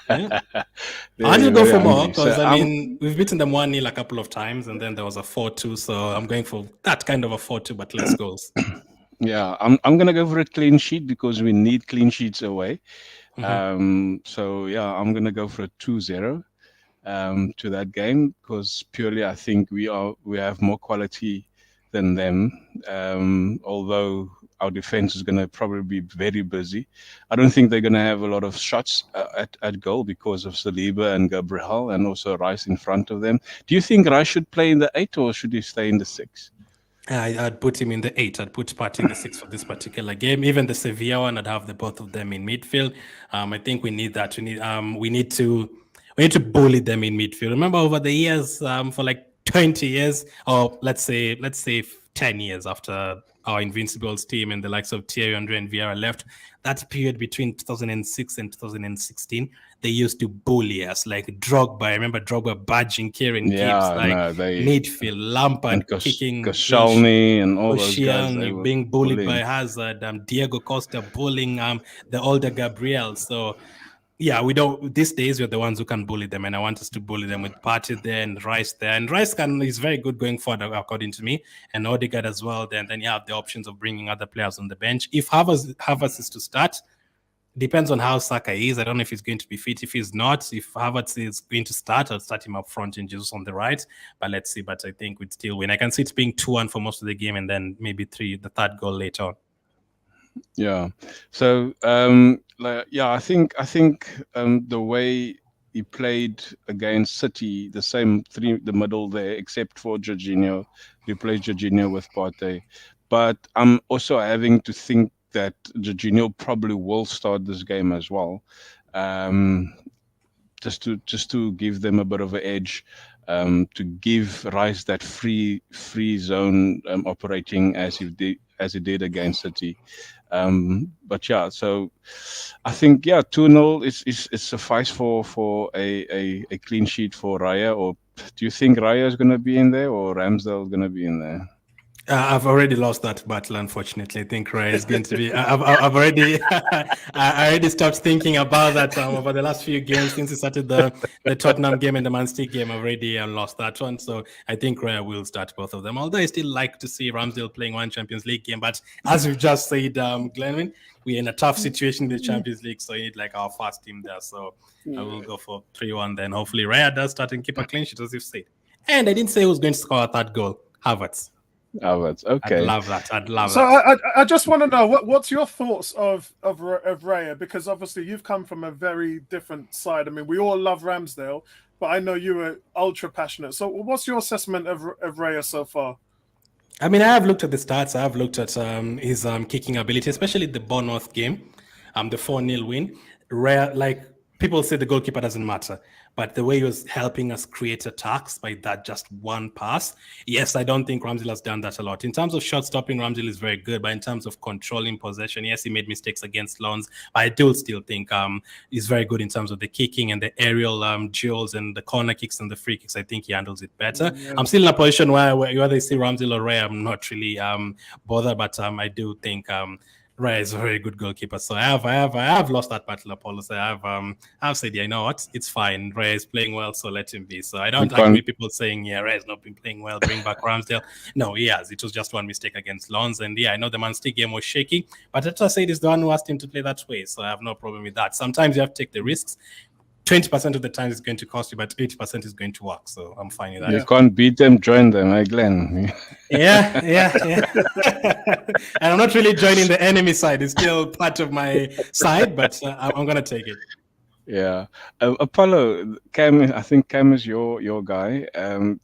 C: Yeah. I just go for more because, we've beaten them 1-0 a couple of times, and then there was a 4-2. So I'm going for that kind of a 4-2, but less goals.
A: Yeah, I'm going to go for a clean sheet because we need clean sheets away. So, yeah, I'm going to go for a 2-0 to that game because purely I think we have more quality than them, although our defense is going to probably be very busy. I don't think they're going to have a lot of shots at goal because of Saliba and Gabriel and also Rice in front of them. Do you think Rice should play in the 8 or should he stay in the 6?
C: I'd put him in the 8. I'd put Partey in the 6 for this particular game. Even the Sevilla one, I'd have the both of them in midfield. I think we need that. We need to bully them in midfield. Remember, over the years, for like 20 years, or let's say 10 years after our Invincibles team and the likes of Thierry Henry and Vieira left, that period between 2006 and 2016, they used to bully us, like Drogba. I remember Drogba badging Kieran Gibbs, midfield, Lampard kicking
A: Koscielny and all those guys.
C: They were being bullied by Hazard, Diego Costa bullying the older Gabriel. So yeah, we don't. These days, we're the ones who can bully them, and I want us to bully them with Partey there and Rice there. And Rice is very good going forward, according to me, and Odegaard as well. Then you have the options of bringing other players on the bench. If Havertz is to start, depends on how Saka is. I don't know if he's going to be fit. If he's not, if Havertz is going to start, I'll start him up front and Jesus on the right. But let's see. But I think we'd still win. I can see it being 2-1 for most of the game, and then maybe the third goal later on.
A: Yeah. So I think the way he played against City, the same the middle there, except for Jorginho, replaced Jorginho with Partey. But I'm also having to think that Jorginho probably will start this game as well, just to give them a bit of an edge, to give Rice that free zone operating as he did against City. But yeah, so I think 2-0 is suffice for a clean sheet for Raya. Or do you think Raya is going to be in there or Ramsdale is going to be in there?
C: I've already lost that battle, unfortunately. I think Raya is going to be. I've already, I already stopped thinking about that over the last few games since we started the Tottenham game and the Man City game. I've already lost that one, so I think Raya will start both of them. Although I still like to see Ramsdale playing one Champions League game, but as we've just said, Glenwin, we're in a tough situation in the Champions League, so you need like our fast team there. So I will go for 3-1. Then hopefully Raya does start and keep a clean sheet, as you've said. And I didn't say who's going to score a third goal. Havertz.
A: Okay.
C: I'd love that.
B: So I just want to know what's your thoughts of Raya, because obviously you've come from a very different side. I mean, we all love Ramsdale, but I know you were ultra passionate. So what's your assessment of Raya so far?
C: I mean, I have looked at the stats. I have looked at his kicking ability, especially the Bournemouth game, the 4-0 win. Raya, like people say, the goalkeeper doesn't matter, but the way he was helping us create attacks by that just one pass, yes, I don't think Ramsdale has done that a lot. In terms of shot stopping, Ramsdale is very good, but in terms of controlling possession, yes, he made mistakes against Lons, but I do still think he's very good in terms of the kicking and the aerial duels and the corner kicks and the free kicks. I think he handles it better. Yeah. I'm still in a position where whether you see Ramsdale or Raya, I'm not really bothered, but I do think Raya is a very good goalkeeper. So I have lost that battle, Apollo. So I've said, yeah, you know what? It's fine. Raya is playing well, so let him be. So I don't agree with people saying, yeah, Raya's not been playing well, bring back Ramsdale. No, he has. It was just one mistake against Lons. And yeah, I know the Man City game was shaky, but Tata said is the one who asked him to play that way. So I have no problem with that. Sometimes you have to take the risks. 20% of the time is going to cost you, but 80% is going to work. So I'm fine with that.
A: You can't beat them, join them, eh, Glenn?
C: Yeah. And I'm not really joining the enemy side. It's still part of my side, but I'm going to take it.
A: Yeah. Apollo, Cam, I think Cam is your guy.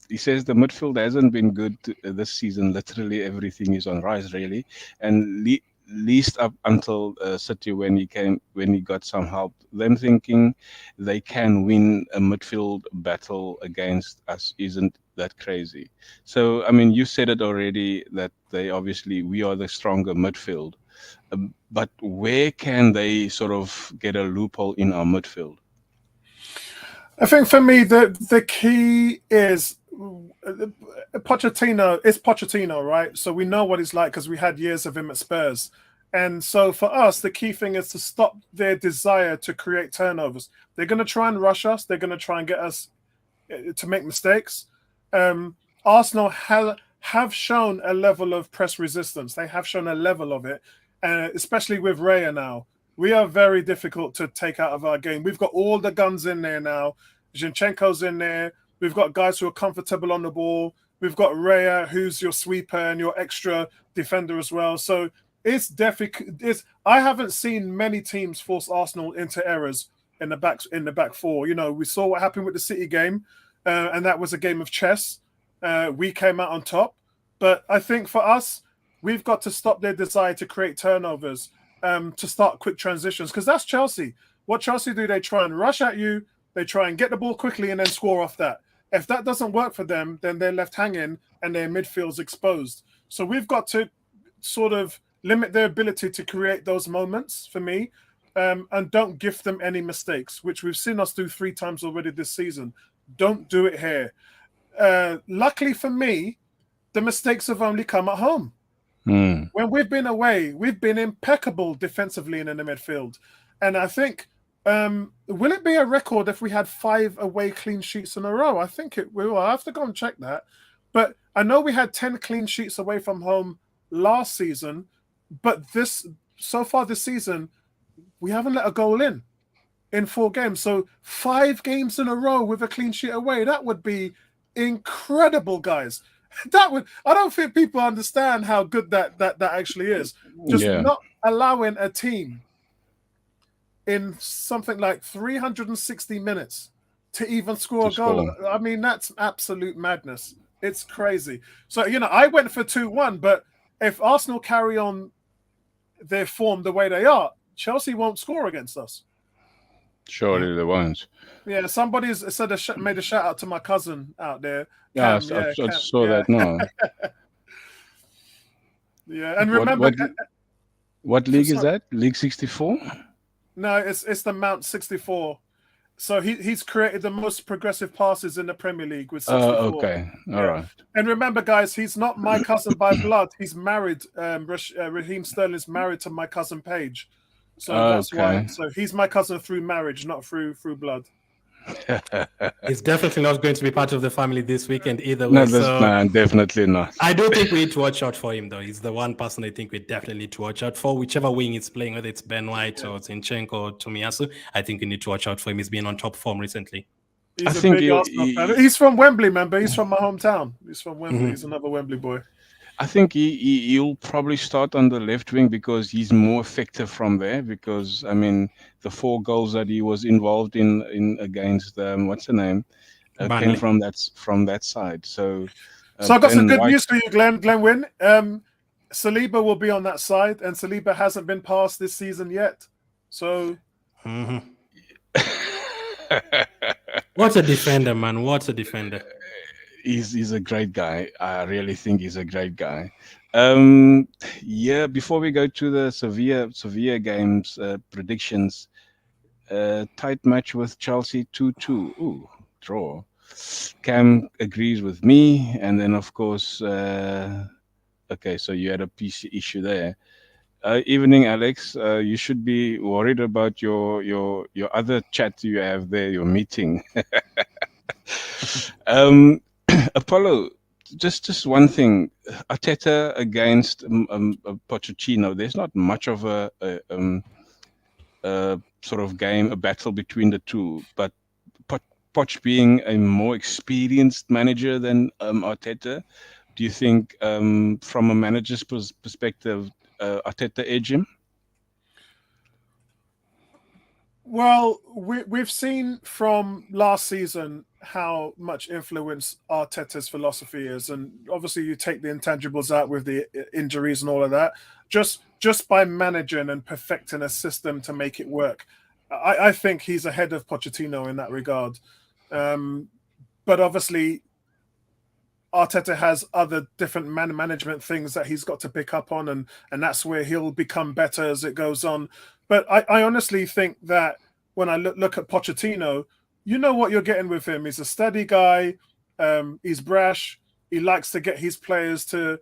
A: He says the midfield hasn't been good this season. Literally everything is on rise, really. And least up until City when he got some help. Them thinking they can win a midfield battle against us isn't that crazy. So I mean, you said it already that we are the stronger midfield, but where can they sort of get a loophole in our midfield?
B: I think for me the key is Pochettino. It's Pochettino, right? So we know what he's like because we had years of him at Spurs. And so for us, the key thing is to stop their desire to create turnovers. They're going to try and rush us. They're going to try and get us to make mistakes. Arsenal have shown a level of press resistance. They have shown a level of it, especially with Raya now. We are very difficult to take out of our game. We've got all the guns in there now. Zinchenko's in there. We've got guys who are comfortable on the ball. We've got Raya, who's your sweeper and your extra defender as well. So it's definitely. I haven't seen many teams force Arsenal into errors in the back four. You know, we saw what happened with the City game, and that was a game of chess. We came out on top, but I think for us, we've got to stop their desire to create turnovers, to start quick transitions, because that's Chelsea. What Chelsea do, they try and rush at you, they try and get the ball quickly and then score off that. If that doesn't work for them, then they're left hanging and their midfield's exposed. So we've got to sort of limit their ability to create those moments for me, and don't gift them any mistakes, which we've seen us do 3 times already this season. Don't do it here. Luckily for me, the mistakes have only come at home. When we've been away, we've been impeccable defensively in the midfield. And I think, will it be a record if we had 5 away clean sheets in a row? I think it will. I have to go and check that. But I know we had 10 clean sheets away from home last season, but so far this season, we haven't let a goal in 4 games. So 5 games in a row with a clean sheet away, that would be incredible, guys. I don't think people understand how good that actually is. Just not allowing a team in something like 360 minutes to even score a goal. I mean, that's absolute madness. It's crazy. So, you know, I went for 2-1, but if Arsenal carry on their form the way they are, Chelsea won't score against us.
A: Surely they won't.
B: Yeah, somebody made a shout out to my cousin out there.
A: Cam, I saw that now.
B: Yeah, and remember,
A: what league is that? League 64?
B: No, it's the Mount 64. So he's created the most progressive passes in the Premier League with 64.
A: Okay. All
B: Yeah.
A: right.
B: And remember, guys, he's not my cousin by blood. He's married. Raheem Sterling's married to my cousin Paige. So that's why.
A: Okay.
B: So he's my cousin through marriage, not through blood.
C: He's definitely not going to be part of the family this weekend either
A: No,
C: way. So
A: definitely not.
C: I do think we need to watch out for him, though. He's the one person I think we definitely need to watch out for. Whichever wing he's playing, whether it's Ben White or Zinchenko or Tomiyasu, I think we need to watch out for him. He's been on top form recently.
A: I
B: He's a
A: think
B: big Arsenal fan. He's from Wembley, remember? He's from my hometown. He's from Wembley. He's another Wembley boy.
A: I think he'll probably start on the left wing because he's more effective from there. Because I mean, the 4 goals that he was involved in against what's the name came
C: Burnley.
A: from that side. So
B: So I got some
A: Ben
B: good
A: White,
B: news for you, Glenn Wynn. Saliba will be on that side, and Saliba hasn't been passed this season yet. So
C: What a defender, man. What a defender.
A: he's a great guy. I really think he's a great guy. Yeah. Before we go to the Sevilla games predictions, tight match with Chelsea 2-2. Ooh, draw. Cam agrees with me, and then of course, okay, so you had a PC issue there. Evening, Alex. You should be worried about your other chat you have there, your meeting. Apollo, just one thing. Arteta against Pochettino. There's not much of a sort of game, a battle between the two, but Poch being a more experienced manager than Arteta, do you think from a manager's perspective, Arteta edge him?
B: well, we've seen from last season how much influence Arteta's philosophy is, and obviously you take the intangibles out with the injuries and all of that. Just by managing and perfecting a system to make it work, I think he's ahead of Pochettino in that regard. But obviously, Arteta has other different management things that he's got to pick up on, and that's where he'll become better as it goes on. But I honestly think that when I look at Pochettino, you know what you're getting with him. He's a steady guy. He's brash. He likes to get his players to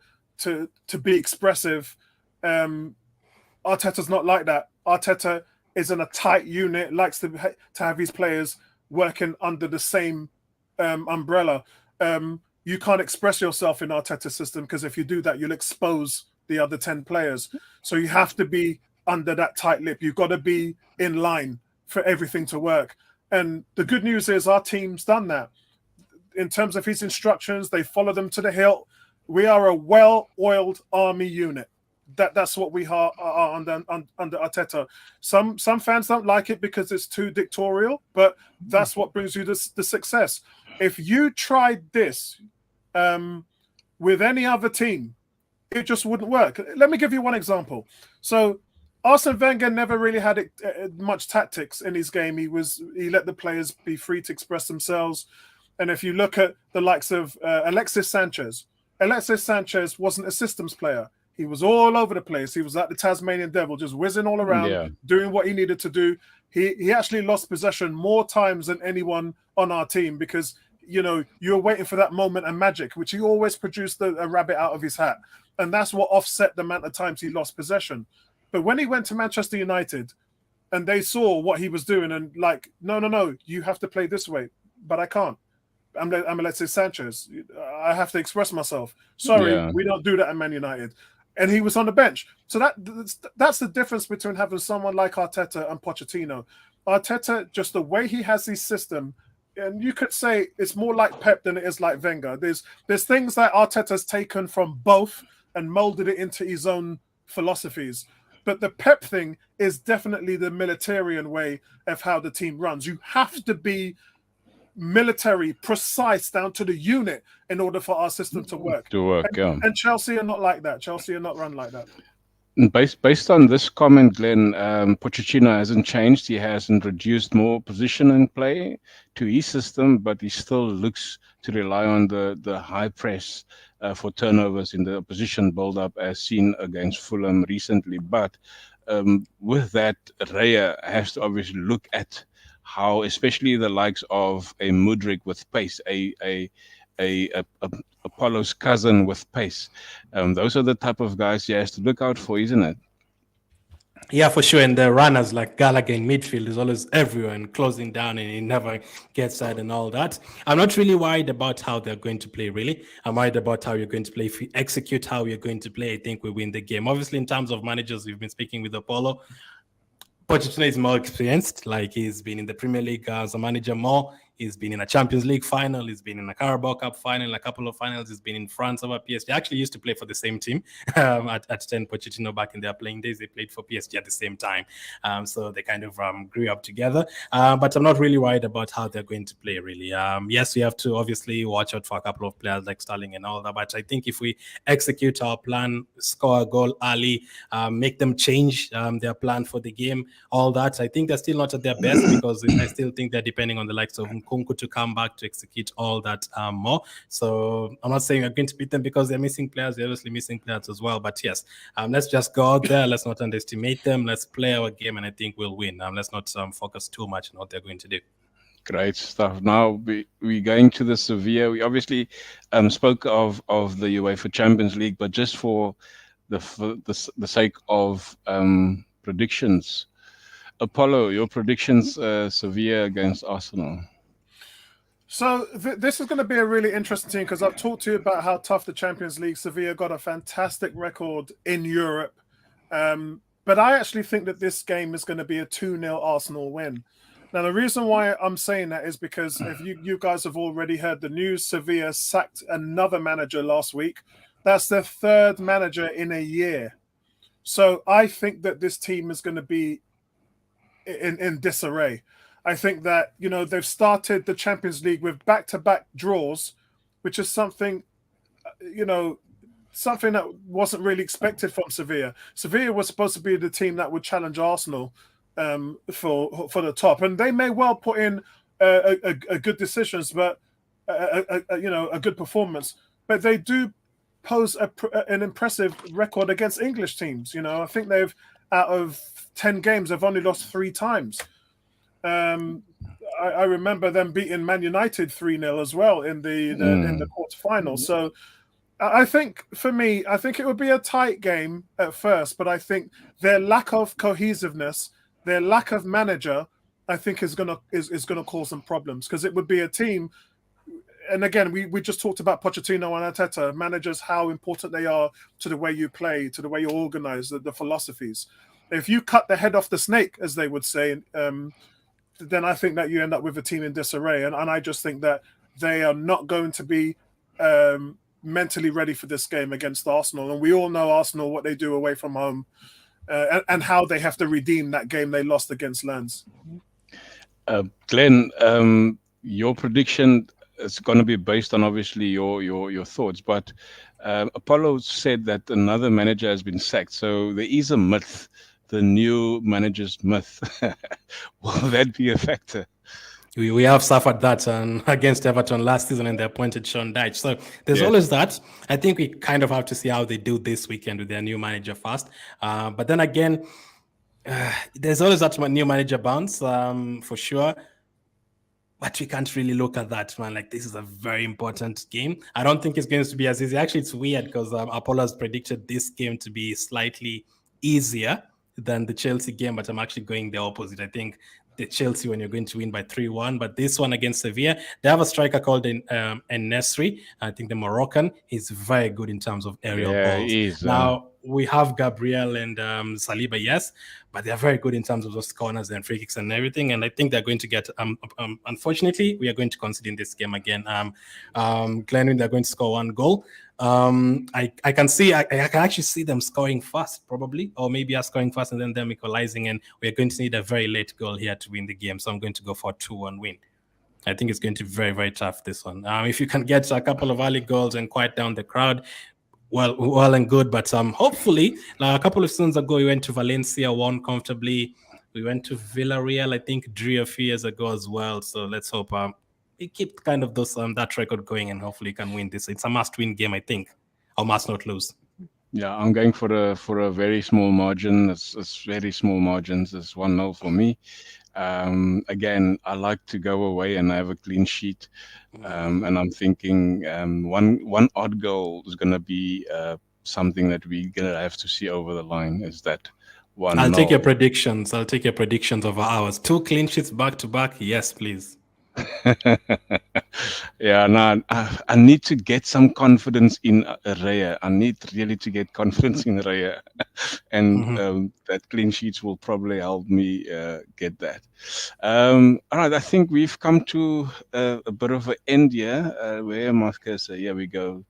B: be expressive. Arteta's not like that. Arteta is in a tight unit, likes to have his players working under the same umbrella. You can't express yourself in Arteta's system because if you do that, you'll expose the other 10 players. So you have to be under that tight lip. You've got to be in line for everything to work. And the good news is our team's done that. In terms of his instructions, they follow them to the hilt. We are a well-oiled army unit. That's what we are under Arteta. Some fans don't like it because it's too dictatorial, but that's what brings you the success. If you tried this with any other team, it just wouldn't work. Let me give you one example. So Arsene Wenger never really had much tactics in his game. He let the players be free to express themselves. And if you look at the likes of Alexis Sanchez wasn't a systems player. He was all over the place. He was like the Tasmanian devil, just whizzing all around, doing what he needed to do. He actually lost possession more times than anyone on our team because, you're waiting for that moment of magic, which he always produced a rabbit out of his hat. And that's what offset the amount of times he lost possession. But when he went to Manchester United and they saw what he was doing and like, no, you have to play this way, but I can't. I'm Alexis Sanchez. I have to express myself. Sorry, we don't do that at Man United. And he was on the bench. So that's the difference between having someone like Arteta and Pochettino. Arteta, just the way he has his system, and you could say it's more like Pep than it is like Wenger. There's things that Arteta's taken from both and molded it into his own philosophies. But the Pep thing is definitely the militarian way of how the team runs. You have to be military, precise down to the unit in order for our system to work. And Chelsea are not like that. Chelsea are not run like that.
A: Based on this comment, Glenn, Pochettino hasn't changed. He hasn't reduced more position in play to his system, but he still looks to rely on the high press for turnovers in the opposition build-up as seen against Fulham recently. But with that, Raya has to obviously look at how especially the likes of a Mudrik with pace, a Apollo's cousin with pace. Those are the type of guys he has to look out for, isn't it?
C: Yeah, for sure. And the runners like Gallagher in midfield is always everywhere and closing down, and he never gets side and all that. I'm not really worried about how they're going to play, really. I'm worried about how you're going to play. If we execute how you're going to play, I think we win the game. Obviously, in terms of managers, we've been speaking with Apollo. Pochettino is more experienced. Like, he's been in the Premier League as a manager more. He's been in a Champions League final. He's been in a Carabao Cup final, a couple of finals. He's been in France over PSG. Actually used to play for the same team at 10 Pochettino back in their playing days. They played for PSG at the same time. So they kind of grew up together. But I'm not really worried about how they're going to play, really. Yes, we have to obviously watch out for a couple of players like Sterling and all that. But I think if we execute our plan, score a goal early, make them change their plan for the game, all that, I think they're still not at their best because I still think they're depending on the likes of Nkunku to come back to execute all that more. So I'm not saying we're going to beat them because they're missing players. They're obviously missing players as well. But yes, let's just go out there. Let's not underestimate them. Let's play our game, and I think we'll win. Let's not focus too much on what they're going to do.
A: Great stuff. Now we're going to the Sevilla. We obviously spoke of the UEFA Champions League, but just for the sake of predictions, Apollo, your predictions, Sevilla against Arsenal.
B: So this is going to be a really interesting team because I've talked to you about how tough the Champions League. Sevilla got a fantastic record in Europe. But I actually think that this game is going to be a 2-0 Arsenal win. Now, the reason why I'm saying that is because if you guys have already heard the news, Sevilla sacked another manager last week. That's their third manager in a year. So I think that this team is going to be in disarray. I think that, they've started the Champions League with back-to-back draws, which is something that wasn't really expected from Sevilla. Sevilla was supposed to be the team that would challenge Arsenal for the top, and they may well put in a good decisions, but a good performance. But they do pose an impressive record against English teams. I think they've, out of 10 games, they've only lost 3 times. I remember them beating Man United 3-0 as well in the quarterfinals. So I think, for me, it would be a tight game at first, but I think their lack of cohesiveness, their lack of manager, I think is gonna cause some problems, because it would be a team. And again, we just talked about Pochettino and Arteta, managers, how important they are to the way you play, to the way you organize, the philosophies. If you cut the head off the snake, as they would say, then I think that you end up with a team in disarray. And I just think that they are not going to be mentally ready for this game against Arsenal. And we all know Arsenal, what they do away from home, and how they have to redeem that game they lost against Lens.
A: Glenn, your prediction is going to be based on obviously your thoughts, but Apollo said that another manager has been sacked. So there is a myth, the new manager's myth. Will that be a factor?
C: We have suffered that against Everton last season, and they appointed Sean Dyche. So there's always that. I think we kind of have to see how they do this weekend with their new manager first. But then again, there's always that new manager bounce, for sure. But we can't really look at that, man. Like, this is a very important game. I don't think it's going to be as easy. Actually, it's weird because Apollo has predicted this game to be slightly easier than the Chelsea game, but I'm actually going the opposite. I think the Chelsea, when you're going to win by 3-1, but this one against Sevilla, they have a striker called En-Nesyri. I think the Moroccan. He's very good in terms of aerial balls.
A: He is,
C: now, we have Gabriel and Saliba, yes, but they're very good in terms of those corners and free kicks and everything. And I think they're going to get, unfortunately, we are going to concede in this game again. Glenn, they're going to score 1 goal. I can actually see them scoring fast, probably, or maybe us scoring fast and then them equalizing. And we're going to need a very late goal here to win the game. So I'm going to go for a 2-1 win. I think it's going to be very, very tough, this one. If you can get a couple of early goals and quiet down the crowd, well and good, but hopefully, like a couple of seasons ago, we went to Valencia, won comfortably. We went to Villarreal, I think, drew a few years ago as well. So let's hope we keep kind of those that record going, and hopefully can win this. It's a must-win game, I think, or must not lose.
A: Yeah, I'm going for a very small margin. It's very small margins. It's 1-0 for me. Again, I like to go away and have a clean sheet, and I'm thinking one odd goal is going to be something that we're going to have to see over the line. Is that
C: I'll
A: one
C: take your
A: nil?
C: predictions. I'll take your predictions over ours. 2 clean sheets back to back. Yes, please.
A: Yeah, no, I need to get some confidence in Raya. I need really to get confidence in Raya, and
C: Mhm.
A: that clean sheets will probably help me get that. All right, I think we've come to a bit of an end here. Where am I, cursor? Here we go.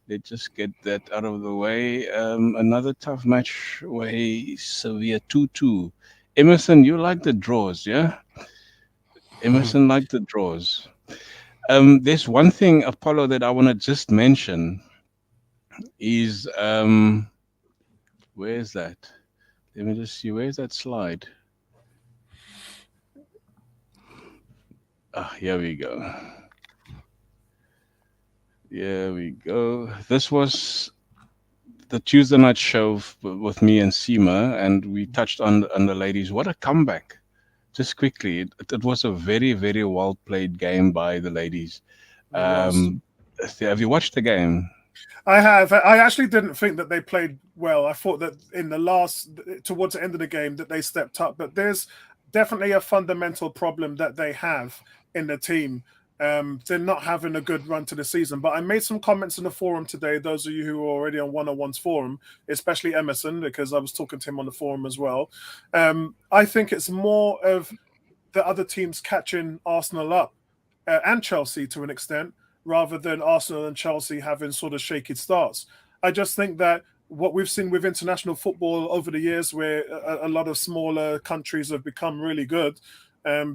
A: Let's just get that out of the way. Another tough match way severe 2-2. Emerson, you like the draws, yeah? Emerson like the draws. There's one thing, Apollo, that I want to just mention is where's that? Let me just see. Where's that slide? Ah, here we go. Here we go. This was the Tuesday night show with me and Seema, and we touched on the ladies. What a comeback! Just quickly, it was a very, very well played game by the ladies.
B: It was.
A: Um, have you watched the game?
B: I have. I actually didn't think that they played well. I thought that in the last, towards the end of the game, that they stepped up. But there's definitely a fundamental problem that they have in the team. They're not having a good run to the season. But I made some comments in the forum today. Those of you who are already on 101's forum, especially Emerson, because I was talking to him on the forum as well. I think it's more of the other teams catching Arsenal up and Chelsea to an extent, rather than Arsenal and Chelsea having sort of shaky starts. I just think that what we've seen with international football over the years, where a lot of smaller countries have become really good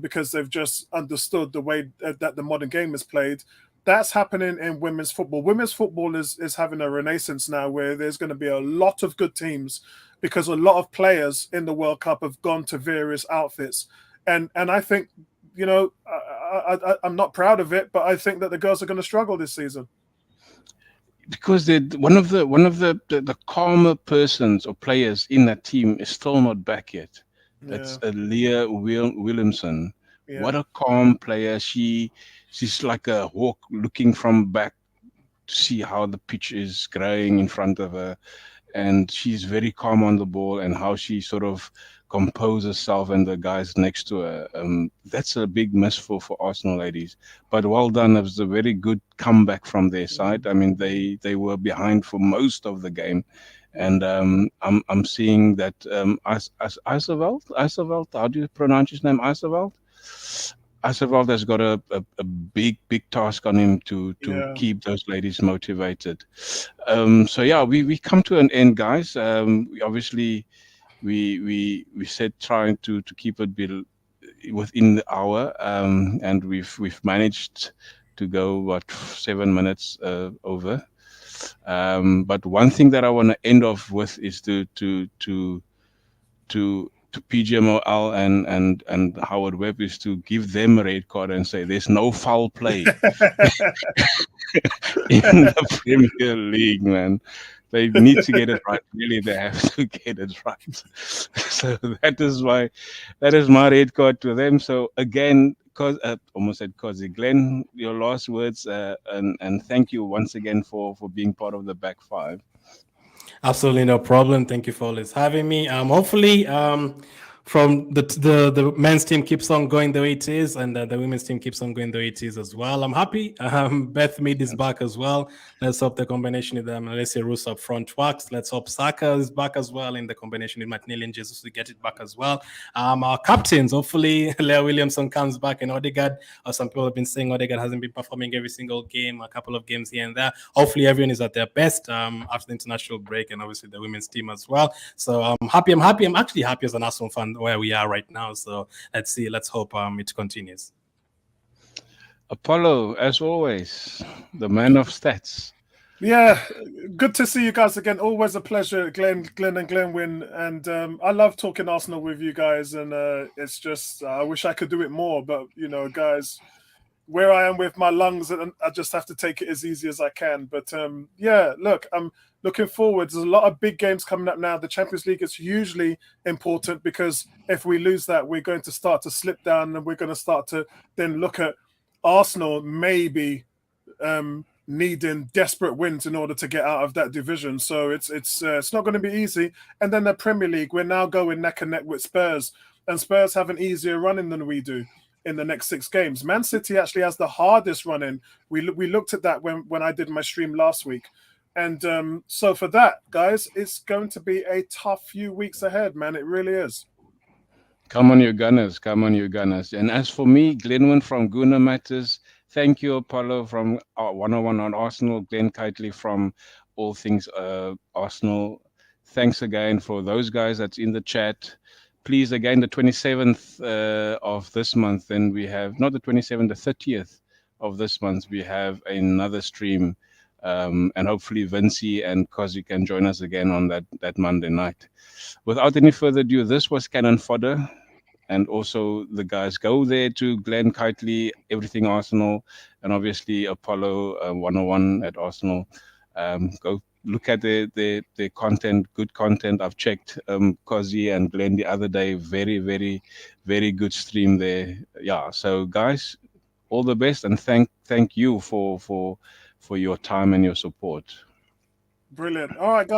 B: because they've just understood the way that the modern game is played. That's happening in women's football. Women's football is having a renaissance now where there's going to be a lot of good teams because a lot of players in the World Cup have gone to various outfits. And I think, you know, I'm not proud of it, but I think that the girls are going to struggle this season.
A: Because one of the calmer persons or players in that team is still not back yet. That's
B: Yeah,
A: Leah Williamson.
B: yeah,
A: What a calm player. She's like a hawk looking from back to see how the pitch is growing in front of her, and she's very calm on the ball and how she sort of composes herself and the guys next to her. That's a big miss for Arsenal ladies. But well done. It was a very good comeback from their side. I mean, they were behind for most of the game. And I'm seeing that Iseveld, how do you pronounce his name? Iseveld has got a big task on him to
B: yeah.
A: keep those ladies motivated. So yeah, we come to an end, guys. We obviously we said trying to keep it within the hour, and we've managed to go what 7 minutes over. But one thing that I want to end off with is to PGMOL and Howard Webb is to give them a red card and say there's no foul play in the Premier League, man. They need to get it right. Really, they have to get it right. So that is my red card to them. So again, cause almost said Cozy Glenn, your last words, and thank you once again for being part of the back five.
C: Absolutely no problem. Thank you for always having me. Hopefully, from the men's team keeps on going the way it is, and the women's team keeps on going the way it is as well. I'm happy. Beth Mead is back as well. Let's hope the combination with them, let's say Roos up front works. Let's hope Saka is back as well in the combination with Martinelli and Jesus to get it back as well. Our captains, hopefully, Leah Williamson comes back and Odegaard. Some people have been saying Odegaard hasn't been performing every single game, a couple of games here and there. Hopefully, everyone is at their best after the international break, and obviously the women's team as well. So I'm happy. I'm actually happy as an Arsenal fan where we are right now. So let's see. Let's hope it continues.
A: Apollo, as always, the man of stats.
B: Yeah, good to see you guys again. Always a pleasure, Glenn, and Glenwyn. And I love talking Arsenal with you guys. And it's just, I wish I could do it more. But, you know, guys, where I am with my lungs, and I just have to take it as easy as I can. But yeah, look, I'm looking forward. There's a lot of big games coming up now. The Champions League is hugely important because if we lose that, we're going to start to slip down, and we're going to start to then look at Arsenal maybe needing desperate wins in order to get out of that division. So it's not going to be easy. And then the Premier League, we're now going neck and neck with Spurs, and Spurs have an easier running than we do in the next 6 games. Man City actually has the hardest running. We looked at that when I did my stream last week. And so for that, guys, it's going to be a tough few weeks ahead, man. It really is.
A: Come on, you Gunners. Come on, you Gunners. And as for me, Glenwyn from Guna Matters, thank you, Apollo from 101 on Arsenal, Glenn Kitely from All Things Arsenal. Thanks again for those guys that's in the chat. Please, again, the 27th of this month, then we have, not the 27th, the 30th of this month, we have another stream. And hopefully Vinci and Kozi can join us again on that Monday night. Without any further ado, this was Cannon Fodder. And also the guys go there to Glenn Kitely, Everything Arsenal, and obviously Apollo 101 at Arsenal. Go look at their content, good content. I've checked Kozi and Glenn the other day. Very, very, very good stream there. Yeah. So guys, all the best, and thank you for your time and your support.
B: Brilliant. All right, guys.